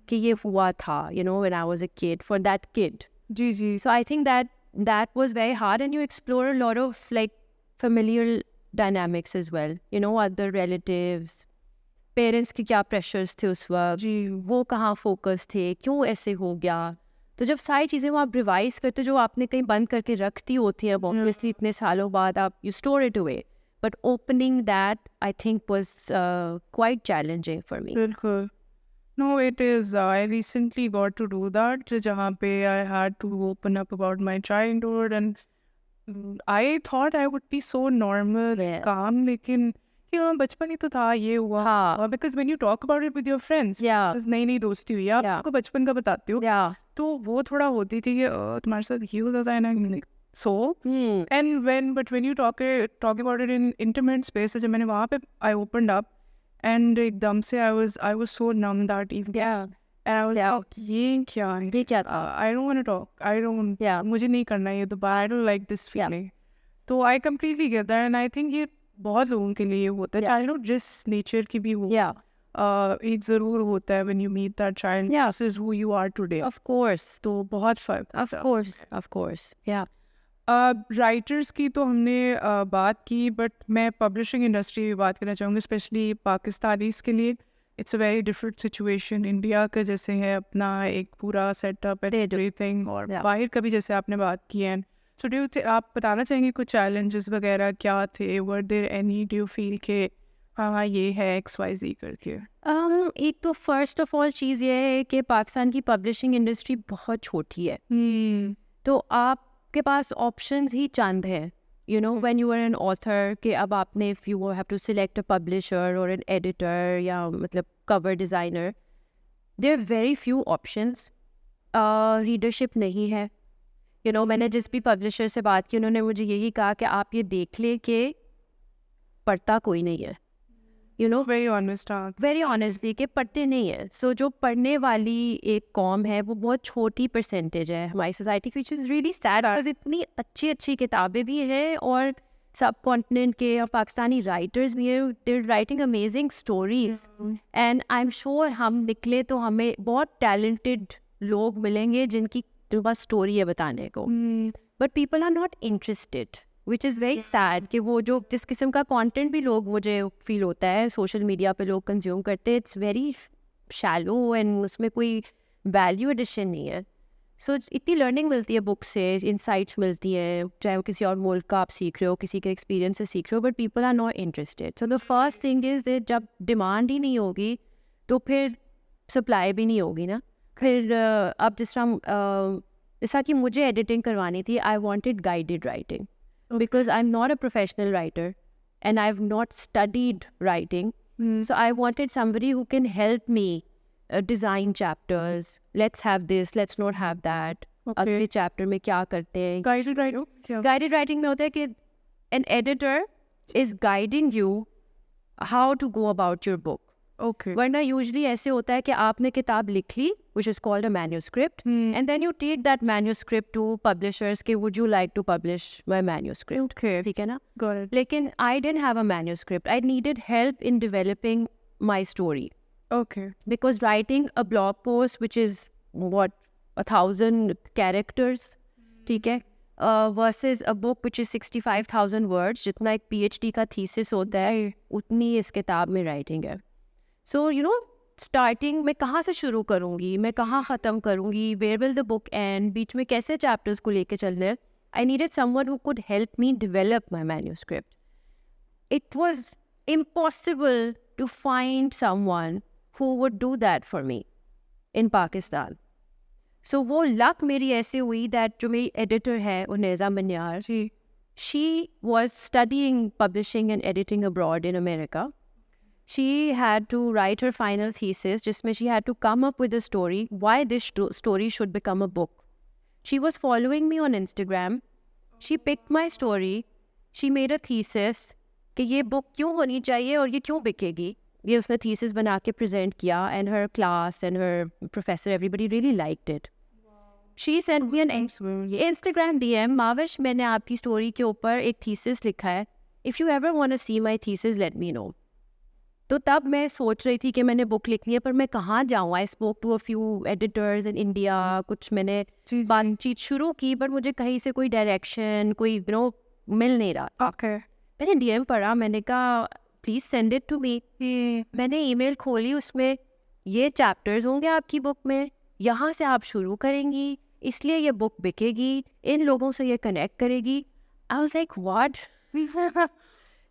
कि ये हुआ था, when I was a kid, for that kid. जी जी So I think that was very hard, and you explore a lot of like familial dynamics as well. You know, other relatives, parents की क्या pressures थे उस वक्त, जी वो कहाँ focus थे, क्यों ऐसे हो गया. तो जब सारी चीज़ें वो आप रिवाइज करते हो, जो आपने कहीं बंद करके रख दी होती हैं, ऑब्वियसली इतने सालों बाद आप you store it away, but opening that I think was quite challenging for me. बिल्कुल. No, it is. I recently got to do that. जहाँ पे I had to open up about my childhood, and I thought I would be so normal, Yes. calm, लेकिन कि हाँ बचपन ही तो था, ये हुआ. हाँ. Because when you talk about it with your friends, Yeah. नई नई दोस्ती हुई, आप Yeah. आपको बचपन का बताते हो, Yeah. तो वो थोड़ा होती थी कि तुम्हारे साथ ये होता था ना, so and when you talk about it in intimate space, जब मैंने वहाँ पे I opened up, and एकदम से I was so numb that evening. Yeah. And I was Yeah. like, ये क्या है? ये क्या था? I don't want to talk. I don't. Yeah. मुझे नहीं करना ये दोबारा. I don't like this Yeah. feeling. तो I completely get that, and I think ये बहुत लोगों के लिए होता है. Yeah. चाहे लोग जिस nature की भी हो. Yeah. एक ज़रूर होता है when you meet that child. Yeah. This is who you are today. Of course. तो बहुत फर्क. Of course. Of course. Yeah. Writers की तो हमने बात की, बट मैं पब्लिशिंग इंडस्ट्री की बात करना चाहूँगी, स्पेशली पाकिस्तानीज़ के लिए. It's a very different situation. India का जैसे है अपना एक पूरा सेटअप एंड एवरीथिंग, और Yeah. बाहर का भी जैसे आपने बात की है. सो डू आप बताना चाहेंगे कुछ चैलेंजेस वगैरह क्या थे? Were there any, do you feel के हाँ ये है XYZ करके? एक तो फर्स्ट ऑफ ऑल चीज़ ये है कि पाकिस्तान की पब्लिशिंग इंडस्ट्री बहुत छोटी है. तो आपके पास ऑप्शंस ही चंद हैं. You know, when you are an author, कि अब आपने if you have to select a publisher और एन एडिटर या मतलब cover designer, there are very few options. Readership नहीं है. यू नो, मैंने जिस भी पब्लिशर से बात की, उन्होंने मुझे यही कहा कि आप ये देख लें कि पढ़ता कोई नहीं है. You know, very honest. हाँ. वेरी ऑनेस्टली कि पढ़ते नहीं है. सो जो पढ़ने वाली एक कौम है वो बहुत छोटी परसेंटेज है हमारी सोसाइटी की, which is really sad, because इतनी अच्छी अच्छी किताबें भी हैं और सब कॉन्टिनेंट के और पाकिस्तानी राइटर्स भी हैं. They are writing amazing stories, and I am sure हम निकले तो हमें बहुत टैलेंटेड लोग मिलेंगे जिनकी पास स्टोरी है बताने को. But people are not interested, which is very sad. कि वो जो जिस किस्म का कंटेंट भी लोग, मुझे फील होता है सोशल मीडिया पे लोग कंज्यूम करते हैं, इट्स वेरी शैलो एंड उसमें कोई वैल्यू एडिशन नहीं है. सो इतनी लर्निंग मिलती है बुक से, इंसाइट्स मिलती है, चाहे वो किसी और मुल्क का आप सीख रहे हो, किसी के एक्सपीरियंस से सीख रहे हो, but people are not interested. So the first thing is that जब डिमांड ही नहीं होगी तो फिर सप्लाई भी नहीं होगी ना. फिर अब जैसा कि मुझे एडिटिंग करवानी थी, I wanted guided writing, because I'm not a professional writer and I've not studied writing. So I wanted somebody who can help me design chapters. Let's have this, let's not have that. अगले chapter में क्या करते हैं. Guided writing? Guided writing में होता है कि an editor is guiding you how to go about your book. Okay. वरना यूजली ऐसे होता है कि आपने किताब लिख ली, which is called a manuscript, and then you take that manuscript to publishers कि would you like to publish my manuscript. Okay. ठीक है ना. Got it. लेकिन I didn't have a manuscript. I needed help in developing my story, Okay. because writing a blog post which is what 1,000 characters, ठीक है, versus a book which is 65,000 words, जितना एक PhD का thesis होता है उतनी इस किताब में writing है. सो यू नो, स्टार्टिंग मैं कहाँ से शुरू करूँगी, मैं कहाँ ख़त्म करूँगी, where will the book end, बीच में कैसे चैप्टर्स को लेके चलने हैं. I needed someone who could help me develop my manuscript. It was impossible to find someone who would do that for me in Pakistan. So वो लक मेरी ऐसे हुई दैट जो मेरी एडिटर है Unaiza Maniar, she was studying publishing and editing abroad in America. She had to write her final thesis, जिसमें she had to come up with a story why this story should become a book. She was following me on Instagram. She picked my story. She made a thesis कि ये book क्यों होनी चाहिए और ये क्यों बिकेगी. ये उसने thesis बना के present किया, and her class and her professor, everybody really liked it. She sent me an Instagram DM, Mavish मैंने आपकी story के ऊपर एक thesis लिखा है. If you ever want to see my thesis, let me know. तो तब मैं सोच रही थी कि मैंने बुक लिखनी है, पर मैं कहाँ जाऊँ. I spoke to a few editors in India, कुछ मैंने बातचीत शुरू की, पर मुझे कहीं से कोई डायरेक्शन, कोई मिल नहीं रहा. ओके. मैंने डीएम पढ़ा, मैंने कहा please send it to me. मैंने ईमेल खोली, उसमें ये चैप्टर्स होंगे आपकी बुक में, यहाँ से आप शुरू करेंगी, इसलिए ये बुक बिकेगी, इन लोगों से ये कनेक्ट करेगी. I was like what.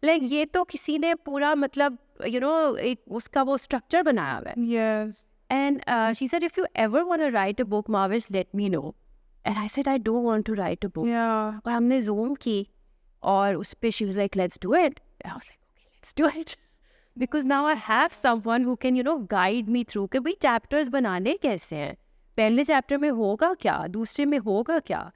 Like ये तो किसी ने पूरा मतलब एक उसका वो स्ट्रक्चर बनाया हुआ है. Yes. And she said, if you ever want to write a book, Mavish, let me know. And I said, I do want to write a book. Yeah. और हमने Zoom की और उस पे she was like, let's do it. And I was like, okay, let's do it. Because now I have someone who can, guide me through कि भाई chapters बनाने कैसे हैं, पहले chapter में होगा क्या, दूसरे में होगा क्या.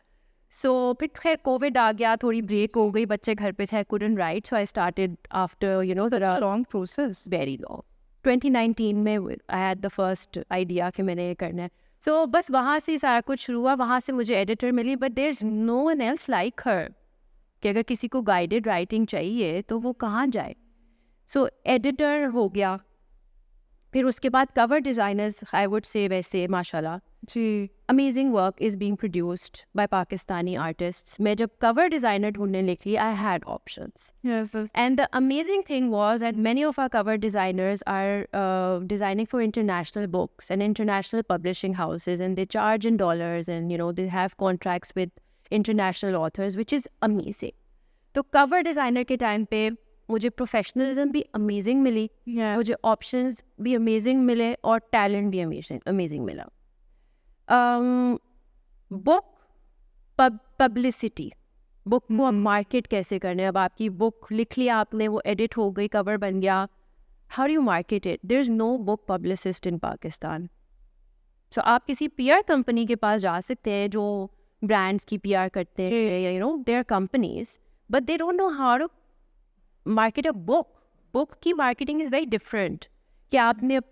So फिर खैर कोविड आ गया, थोड़ी ब्रेक हो गई, बच्चे घर पे थे, I couldn't write, so I started after, Such a long process. very long. 2019 में I had the first idea कि मैंने ये करना है. So बस वहाँ से सारा कुछ शुरू हुआ, वहाँ से मुझे एडिटर मिली, but there's no one else like her. कि अगर किसी को guided writing चाहिए तो वो कहाँ जाए. So एडिटर हो गया, फिर उसके बाद cover designers, I would say वैसे माशाल्लाह जी. amazing work is being produced by Pakistani artists. मैं जब cover designer ढूंढने निकली, I had options. Yes. And the amazing thing was that many of our cover designers are designing for international books and international publishing houses, and they charge in dollars, and they have contracts with international authors, which is amazing. तो cover designer के time पे मुझे professionalism भी amazing मिली, Yeah. मुझे options भी amazing मिले और talent भी amazing मिला. बुक पब्लिसिटी, बुक को अब मार्केट कैसे करने. अब आपकी बुक लिख लिया आपने, वो एडिट हो गई, कवर बन गया, how do you market it. There is no book publicist in Pakistan. So आप किसी पीआर कंपनी के पास जा सकते हैं जो ब्रांड्स की पीआर करते हैं, there companies, but they don't know how to market a book. Book की मार्केटिंग इज़ वेरी डिफरेंट. कि आपने अब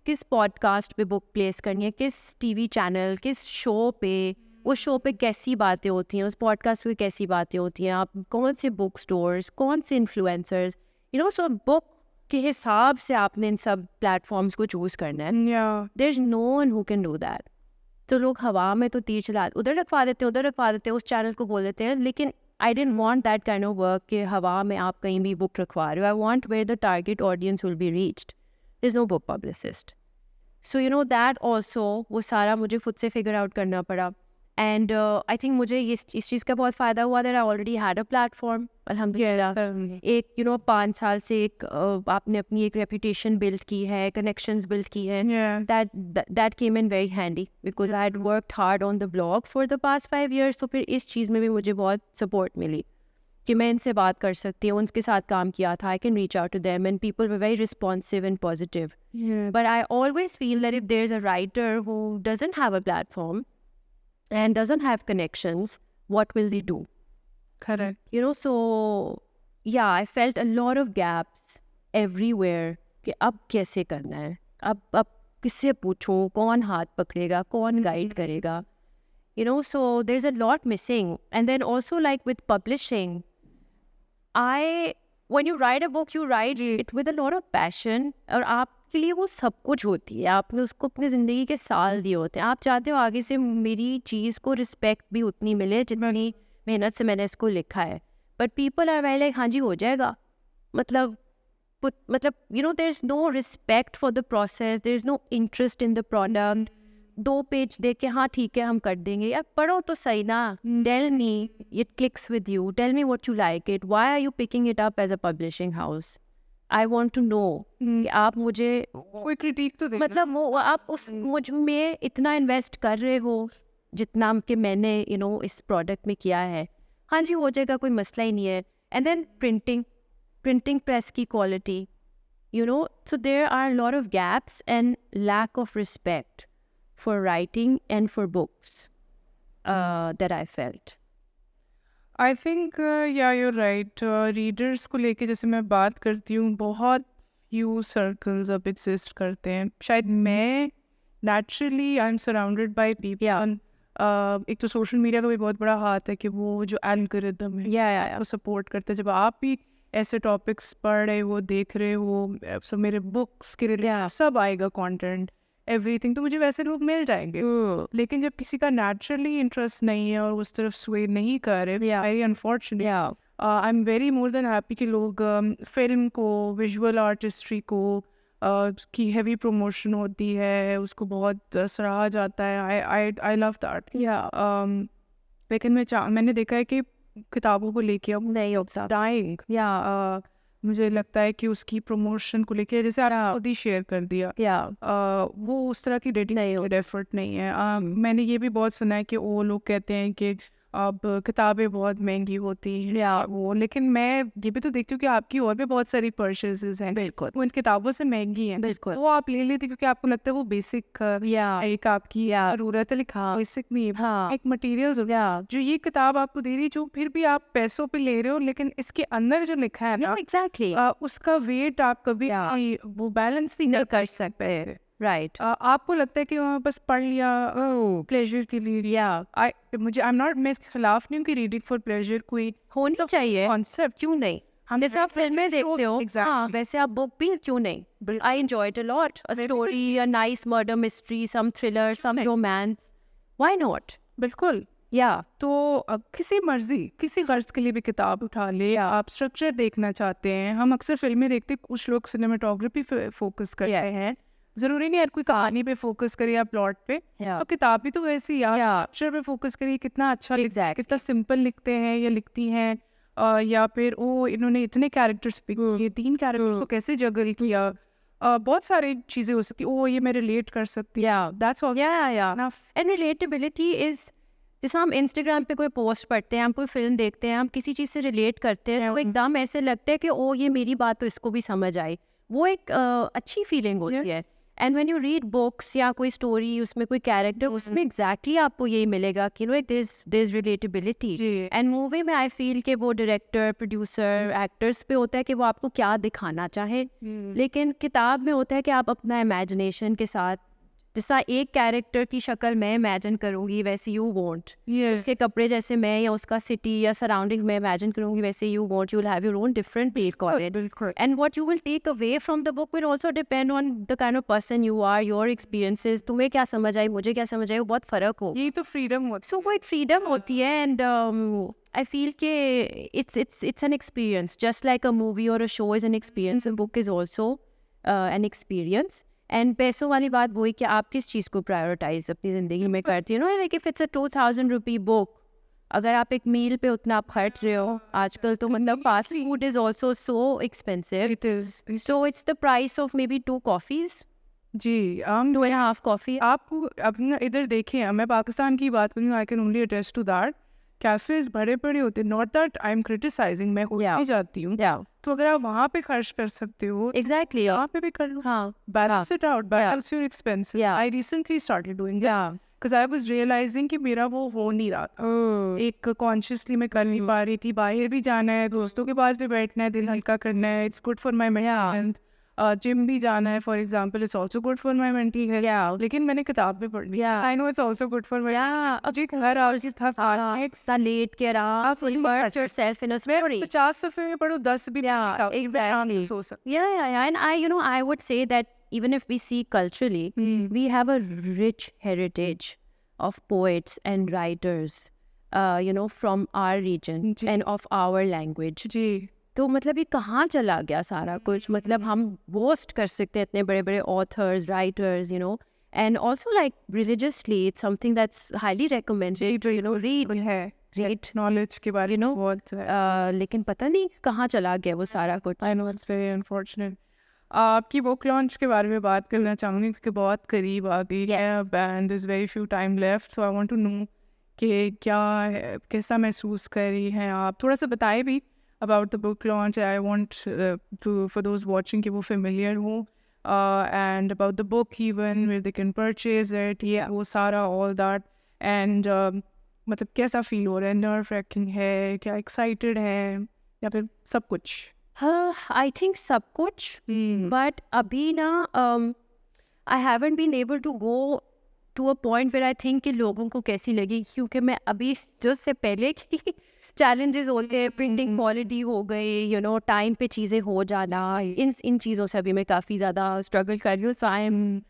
किस पॉडकास्ट पे बुक प्लेस करनी है, किस टीवी चैनल, किस शो पे, उस शो पे कैसी बातें होती हैं, उस पॉडकास्ट पे कैसी बातें होती हैं, आप कौन से बुक स्टोर्स, कौन से इन्फ्लुएंसर्स, सो बुक के हिसाब से आपने इन सब प्लेटफॉर्म्स को चूज़ करना है. Yeah. There is no one who can do that. तो लोग हवा में तो तीर चला, उधर रखवा देते हैं, उधर रखवा देते हैं, उस चैनल को बोल देते हैं. लेकिन I don't want that kind of work कि हवा में आप कहीं भी बुक रखवा रहे हो. I want where the target audience will be reached. There's no book publicist. So that also वो सारा मुझे खुद से figure out करना पड़ा. And I think मुझे इस चीज़ का बहुत फ़ायदा हुआ that I already had a platform. अल्हम्दुलिल्लाह. एक 5 साल से एक आपने अपनी एक reputation build की है, connections build की है. Yeah. That came in very handy because I had worked hard on the blog for the past 5 years. तो फिर इस चीज़ में भी मुझे बहुत support मिली कि मैं इनसे बात कर सकती हूँ, उनके साथ काम किया था. I can reach out to them and people were very responsive and positive. Yeah. But I always feel that if there's a writer who doesn't have a platform and doesn't have connections, what will they do? Correct. So yeah, I felt a lot of gaps everywhere कि अब कैसे करना है, अब किससे पूछूं, कौन हाथ पकड़ेगा, कौन गाइड करेगा. So there's a lot missing. And then also like with publishing, when you write a book, you write it with a lot of passion. और आपके लिए वो सब कुछ होती है, आपने उसको अपनी ज़िंदगी के साल दिए होते हैं. आप चाहते हो आगे से मेरी चीज़ को रिस्पेक्ट भी उतनी मिले जितनी मेहनत से मैंने इसको लिखा है. But people are very like हाँ जी हो जाएगा, मतलब there is no respect for the process, there is no interest in the product. 2 page देख के हाँ ठीक है हम कर देंगे. यार पढ़ो तो सही ना. Tell me it clicks with you, tell me what you like it, why are you picking it up as a publishing house. I want to know कि आप मुझे कोई क्रिटिक तो देना. मतलब वो आप उस मुझ में इतना इन्वेस्ट कर रहे हो जितना कि मैंने इस प्रोडक्ट में किया है. हाँ जी हो जाएगा, कोई मसला ही नहीं है. एंड देन प्रिंटिंग प्रेस की quality, so there are a lot of gaps and lack of respect for writing and for books that I felt. I think yeah, you're right. Readers को लेके जैसे मैं बात करती हूँ, बहुत few circles अब exist करते हैं. शायद मैं naturally I'm surrounded by people. Yeah. एक तो सोशल मीडिया का भी बहुत बड़ा हाथ है कि वो जो एल्गोरिदम है Yeah. को सपोर्ट करते हैं. जब आप भी ऐसे टॉपिक्स पढ़ रहे हो, देख रहे हो, सब मेरे बुक्स के रिलेटेड Yeah. सब आएगा कंटेंट, एवरीथिंग, तो मुझे वैसे लोग मिल जाएंगे। लेकिन जब किसी का नेचुरली इंटरेस्ट नहीं है और उस तरफ स्वे नहीं कर रहे, Yeah. Very unfortunate. Yeah. I am very more than happy कि लोग फिल्म को, विजुअल आर्टिस्ट्री को की हैवी प्रमोशन होती है, उसको बहुत सराहा जाता है। I love that. Yeah. लेकिन मैंने देखा है कि किताबों को लेके अब नहीं होता। Dying, Yeah. मुझे लगता है कि उसकी प्रमोशन को लेके, जैसे आपने खुद ही शेयर कर दिया, Yeah. वो उस तरह की डेडिकेटेड एफर्ट नहीं है। मैंने ये भी बहुत सुना है कि वो लोग कहते हैं कि अब किताबें बहुत महंगी होती हैं Yeah. वो, लेकिन मैं ये भी तो देखती हूँ कि आपकी और भी बहुत सारी परचेजेस हैं, बिल्कुल। वो इन किताबों से महंगी हैं, बिल्कुल। वो आप ले लेती क्योंकि आपको लगता है वो बेसिक Yeah. एक आपकी Yeah. जरूरत है, लिखा बेसिक नहीं है, हाँ। एक मटेरियल्स Yeah. जो ये किताब आपको दे रही, जो फिर भी आप पैसों पे ले रहे हो, लेकिन इसके अंदर जो लिखा है ना, No, exactly. उसका वेट आप कभी Yeah. भी वो बैलेंस नहीं कर सकते। Right. आपको लगता है कि वहाँ बस पढ़ लिया प्लेजर के लिए। Yeah. मैं इसके खिलाफ नहीं हूँ कि रीडिंग फॉर प्लेजर कोई होनी चाहिए। कॉन्सेप्ट, क्यों नहीं? हम जैसे आप फिल्में देखते हो, Exactly. हाँ, वैसे आप बुक भी क्यों नहीं? बिल्कुल। I enjoy it a lot. A Very story, a nice murder mystery, some thriller, some नहीं? romance. Why not? बिल्कुल। Yeah. तो किसी मर्जी, किसी गर्ज के लिए भी किताब उठा ले, आप स्ट्रक्चर देखना चाहते हैं, हम अक्सर फिल्में देखते, कुछ लोग सिनेमाटोग्राफी पे फोकस करते Yes. हैं, जरूरी नहीं हर कोई कहानी पे फोकस करे या प्लॉट पे, Yeah. तो किताब भी तो वैसी यार Yeah. स्ट्रक्चर पे फोकस करिए, कितना अच्छा Exactly. कितना सिंपल लिखते हैं या लिखती हैं, या फिर ओ इन्होंने इतने कैरेक्टर्स पिक किए, 3 कैरेक्टर्स को कैसे जगल किया, बहुत सारी चीजें हो सकती, ओ ये मैं रिलेट कर सकती हूँ, Yeah. That's all Yeah. enough। And relatability is, जैसे हम इंस्टाग्राम पे कोई पोस्ट पढ़ते हैं, हम कोई फिल्म देखते हैं, हम किसी चीज़ से रिलेट करते हैं, तो एकदम ऐसे लगता है कि ओ ये मेरी बात तो इसको भी समझ आई, वो एक अच्छी फीलिंग होती है। And when you read books या कोई स्टोरी, उसमें कोई कैरेक्टर, उसमें एग्जैक्टली आपको यही मिलेगा कि नो देयर इज रिलेटेबिलिटी। जी। एंड मूवी में आई फील कि वो डायरेक्टर, प्रोड्यूसर, एक्टर्स पे होता है कि वो आपको क्या दिखाना चाहे, लेकिन किताब में होता है कि आप अपना इमेजिनेशन के साथ, जैसा एक कैरेक्टर की शक्ल मैं इमेजिन करूँगी वैसे यू वॉन्ट, उसके कपड़े जैसे मैं, या उसका सिटी या सराउंडिंग्स में इमेजिन करूँगी वैसे you want, you will have your own different take on it. बिल्कुल। And what you will take away from the book will also depend on the kind of person you are, your experiences. तुम्हें क्या समझ आई, मुझे क्या समझ आई, वो बहुत फ़र्क हो। यही तो फ्रीडम होती So वो एक freedom होती है, and I feel कि it's an experience, just like a movie or a show is an experience. A book is also an experience. And पैसों वाली बात वही कि आप किस चीज़ को प्रायोरिटाइज अपनी ज़िंदगी में करती हो ना, like if it's a 2000 rupee book, अगर आप एक मील पे उतना आप खर्च रहे हो, आजकल तो मतलब fast food is also so expensive, it is. So it's the price of maybe 2 coffees, जी 2.5 कॉफी। आप अपना इधर देखें, मैं पाकिस्तान की बात करूँ, I can only attest to that, cafes भरे पड़े होते, not that I am criticising, मैं खुद भी जाती हूँ, तो अगर आप वहाँ पे खर्च कर सकते हो, एग्जैक्टली, वहाँ पे भी कर लो, हाँ, balance it out, balance your expenses. I recently started doing this because I was realising कि मेरा वो हो नहीं रहा था, एक कॉन्शियसली मैं कर नहीं पा रही थी, बाहर भी जाना है, दोस्तों के पास भी बैठना है, दिल हल्का करना है, it's good for my mental health, gym भी जाना है for example, it's also good for my mental health, लेकिन मैंने किताब भी पढ़ ली, I know it's also good for my, जी घर आओ जी थक सा लेट के आराम से immerse yourself in a story. 50 सफ़े में पढ़ो, 10 भी exactly. सो सकते। Yeah, and I would say that even if we see culturally, we have a rich heritage of poets and writers, from our region and of our language. जी। तो मतलब ये कहाँ चला गया सारा कुछ, मतलब हम बोस्ट कर सकते हैं इतने बड़े बड़े authors, writers, and also like religiously it's something that's highly recommended to read knowledge के बारे में बहुत है, लेकिन पता नहीं कहाँ चला गया वो सारा कुछ। आई नो इट्स वेरी अनफॉर्चुनेट। आपकी बुक लॉन्च के बारे में बात करना चाहूँगी क्योंकि बहुत करीब आ गई है, and is very few time left, so I want to know कि क्या है, कैसा महसूस कर रही हैं आप, थोड़ा सा बताएं भी about the book launch. I want for those watching कि वो familiar हो, and about the book even, where they can purchase it, वो सारा all that, and मतलब कैसा feel हो रहा है, nerve wracking है, क्या excited है, या फिर सब कुछ? I think सब कुछ, but अभी ना I haven't been able to go to a point where I think कि लोगों को कैसी लगी, क्योंकि मैं अभी जो से पहले की चैलेंजेस होते हैं, प्रिंटिंग क्वालिटी हो गई, यू नो, टाइम पे चीज़ें हो जाना, इन चीज़ों से अभी मैं काफ़ी ज़्यादा स्ट्रगल कर रही हूँ. So I am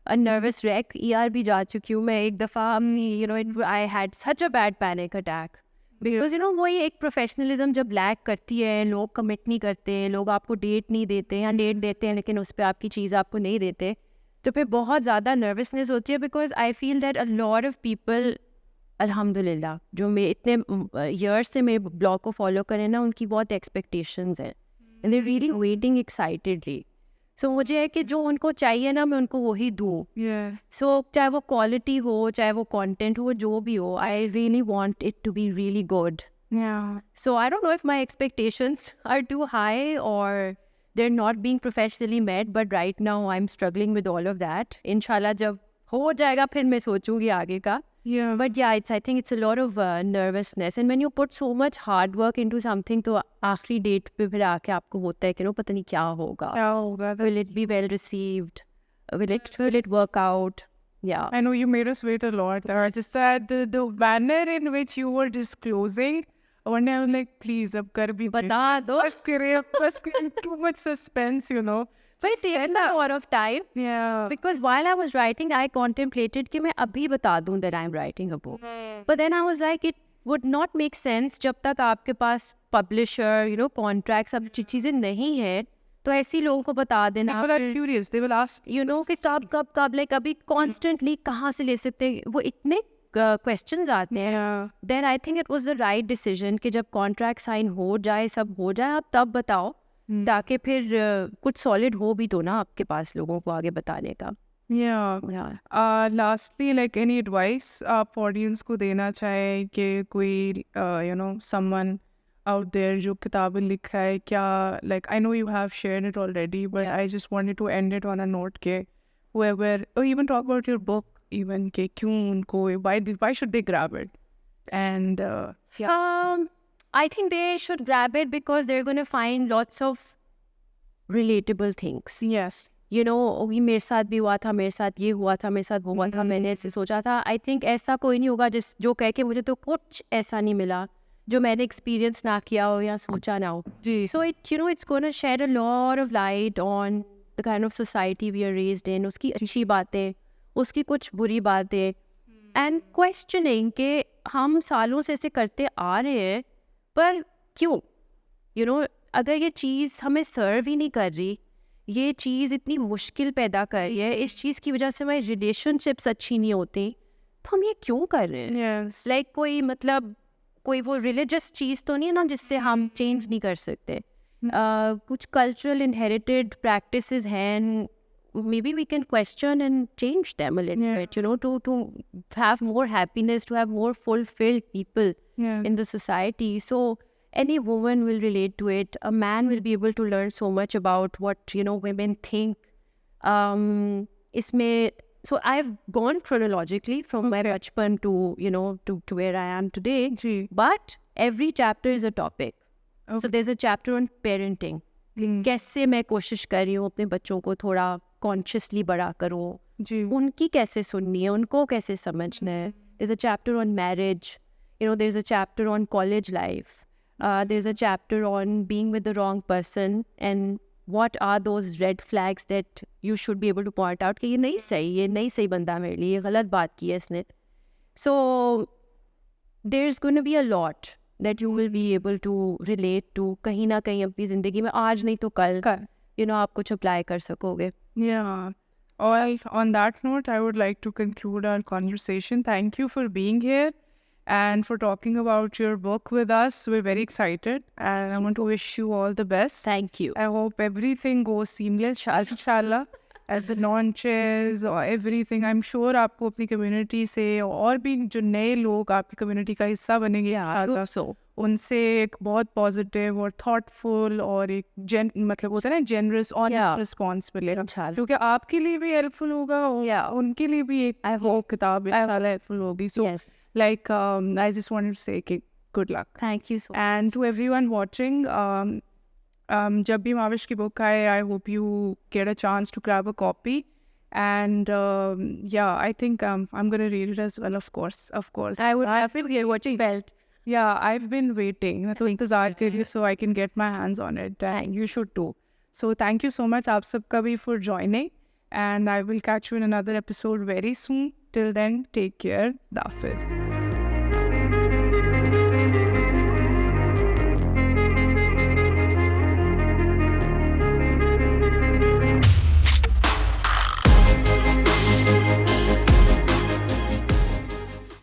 a nervous wreck. ER भी जा चुकी हूँ मैं एक दफ़ा. You know, I had such a bad panic attack because you know वही एक प्रोफेशनलिज्म जब लैक करती है, लोग कमिट नहीं करते, लोग आपको डेट नहीं देते या डेट देते हैं लेकिन उस पर आपकी चीज़ आपको नहीं देते, तो फिर बहुत ज़्यादा नर्वसनेस होती है. Because I feel that a lot of people, अल्हम्दुलिल्लाह, जो मैं इतने ईयर्स से मेरे ब्लॉग को फॉलो करें ना, उनकी बहुत एक्सपेक्टेशंस हैं and they reading waiting excitedly. So मुझे है कि जो उनको चाहिए ना मैं उनको वही दूँ. सो चाहे वो क्वालिटी हो, चाहे वो कंटेंट हो, जो भी हो, I really want it to be really good. So I don't know if my expectations are too high or they're not being professionally met, but right now I'm struggling with all of that. Inshallah, जब हो जाएगा फिर मैं सोचूंगी आगे का. But yeah, I think it's a lot of nervousness. And when you put so much hard work into something, तो आखिरी date पे फिर आके आपको होता है कि नो पता नहीं क्या होगा. Will it be well received? Will it work out? Yeah. I know you made us wait a lot. Just that the manner in which you were disclosing, one day I was like, please, ab kar bhi बता दो. बस करे, too much suspense, you know. But it takes a lot of time. Yeah. Because while I was writing, I contemplated कि मैं अभी बता दूँ that I'm writing a book. But then I was like, it would not make sense जब तक आपके पास publisher, you know, contracts, सब चीज़ें नहीं है, तो ऐसी लोगों को बता देना. People are curious. They will ask, You know, कि कब like अभी constantly कहाँ से ले सकते हैं, वो इतने questions आते हैं. Then I think it was the right decision कि जब contract sign हो जाए, सब हो जाए, आप तब बताओ, ताकि फिर कुछ solid हो भी तो ना आपके पास लोगों को आगे बताने का. Yeah. Lastly, like any advice आप audience को देना चाहे कि कोई you know, someone out there जो किताबें लिख रहा है, क्या, like I know you have shared it already, but I just wanted to end it on a note के whoever, or even talk about your book even कि क्यों उनको, why should they grab it? And I think they should grab it because they're going to find lots of relatable things. yes. You know, ये मेरे साथ भी हुआ था, मेरे साथ ये हुआ था, मेरे साथ वो हुआ था, मैंने ऐसे सोचा था. आई थिंक ऐसा कोई नहीं होगा जो कह के मुझे तो कुछ ऐसा नहीं मिला जो मैंने एक्सपीरियंस ना किया हो या सोचा ना हो. So it, you know, it's going to shed a lot of light on the kind of society we are raised in. उसकी अच्छी बातें, उसकी कुछ बुरी बातें, and questioning कि हम सालों से ऐसे करते आ रहे हैं, पर क्यों? You know, अगर ये चीज़ हमें सर्व ही नहीं कर रही, ये चीज़ इतनी मुश्किल पैदा कर रही है, इस चीज़ की वजह से हमारी रिलेशनशिप्स अच्छी नहीं होती, तो हम ये क्यों कर रहे हैं? Yes. लाइक कोई मतलब कोई वो रिलीजियस चीज़ तो नहीं है ना जिससे हम चेंज नहीं कर सकते. कुछ कल्चरल इनहेरिटेड प्रैक्टिसेस हैं, maybe we can question and change them a little bit, you know, to have more happiness, to have more fulfilled people in the society. So any woman will relate to it. A man will be able to learn so much about what, you know, women think. इसमें, so I've gone chronologically from my bachpan to, you know, to where I am today. But every chapter is a topic. So there's a chapter on parenting. कैसे मैं कोशिश कर रही हूँ अपने बच्चों को थोड़ा कॉन्शियसली बड़ा करूँ, उनकी कैसे सुननी है, उनको कैसे समझना है. There's a chapter on marriage. You know, there's a chapter on college life. There's a chapter on being with the wrong person and what are those red flags that you should be able to point out कि ये नहीं सही बंदा मेरे लिए, ये गलत बात की है इसने. So there's going to be a lot that you will be able to relate to कहीं ना कहीं अपनी ज़िंदगी में, आज नहीं तो कल, you know, आप कुछ अप्लाई कर सकोगे. Yeah. Well, on that note, I would like to conclude our conversation. Thank you for being here and for talking about your book with us. We're very excited and I want to wish you all the best. Thank you. I hope everything goes seamless, inshallah, at the launches or everything. I'm sure आपको अपनी community से और भी जो नए लोग आपकी community का हिस्सा बनेंगे, Yeah, so. उनसे एक बहुत पॉजिटिव और थॉटफुल और एक मतलब होता है ना जेनरस ऑनेस्ट रिस्पॉन्स मिलेगा, क्योंकि आपके लिए भी हेल्पफुल होगा और उनके लिए भी एक वो किताब इंशाल्लाह हेल्पफुल होगी. So like I just wanted to say कि good luck. Thank you so much. And to everyone watching, जब भी माविश की बुक आए, I hope you get a chance to grab a copy And yeah, I think I'm gonna read it as well, of course. I would have to hear what you felt. Yeah, I've been waiting. मैं तो इंतजार कर रही हूँ so I can get my hands on it. And you should too. So thank you so much आप सबका भी for joining. And I will catch you in another episode very soon. Till then, take care. Dafis.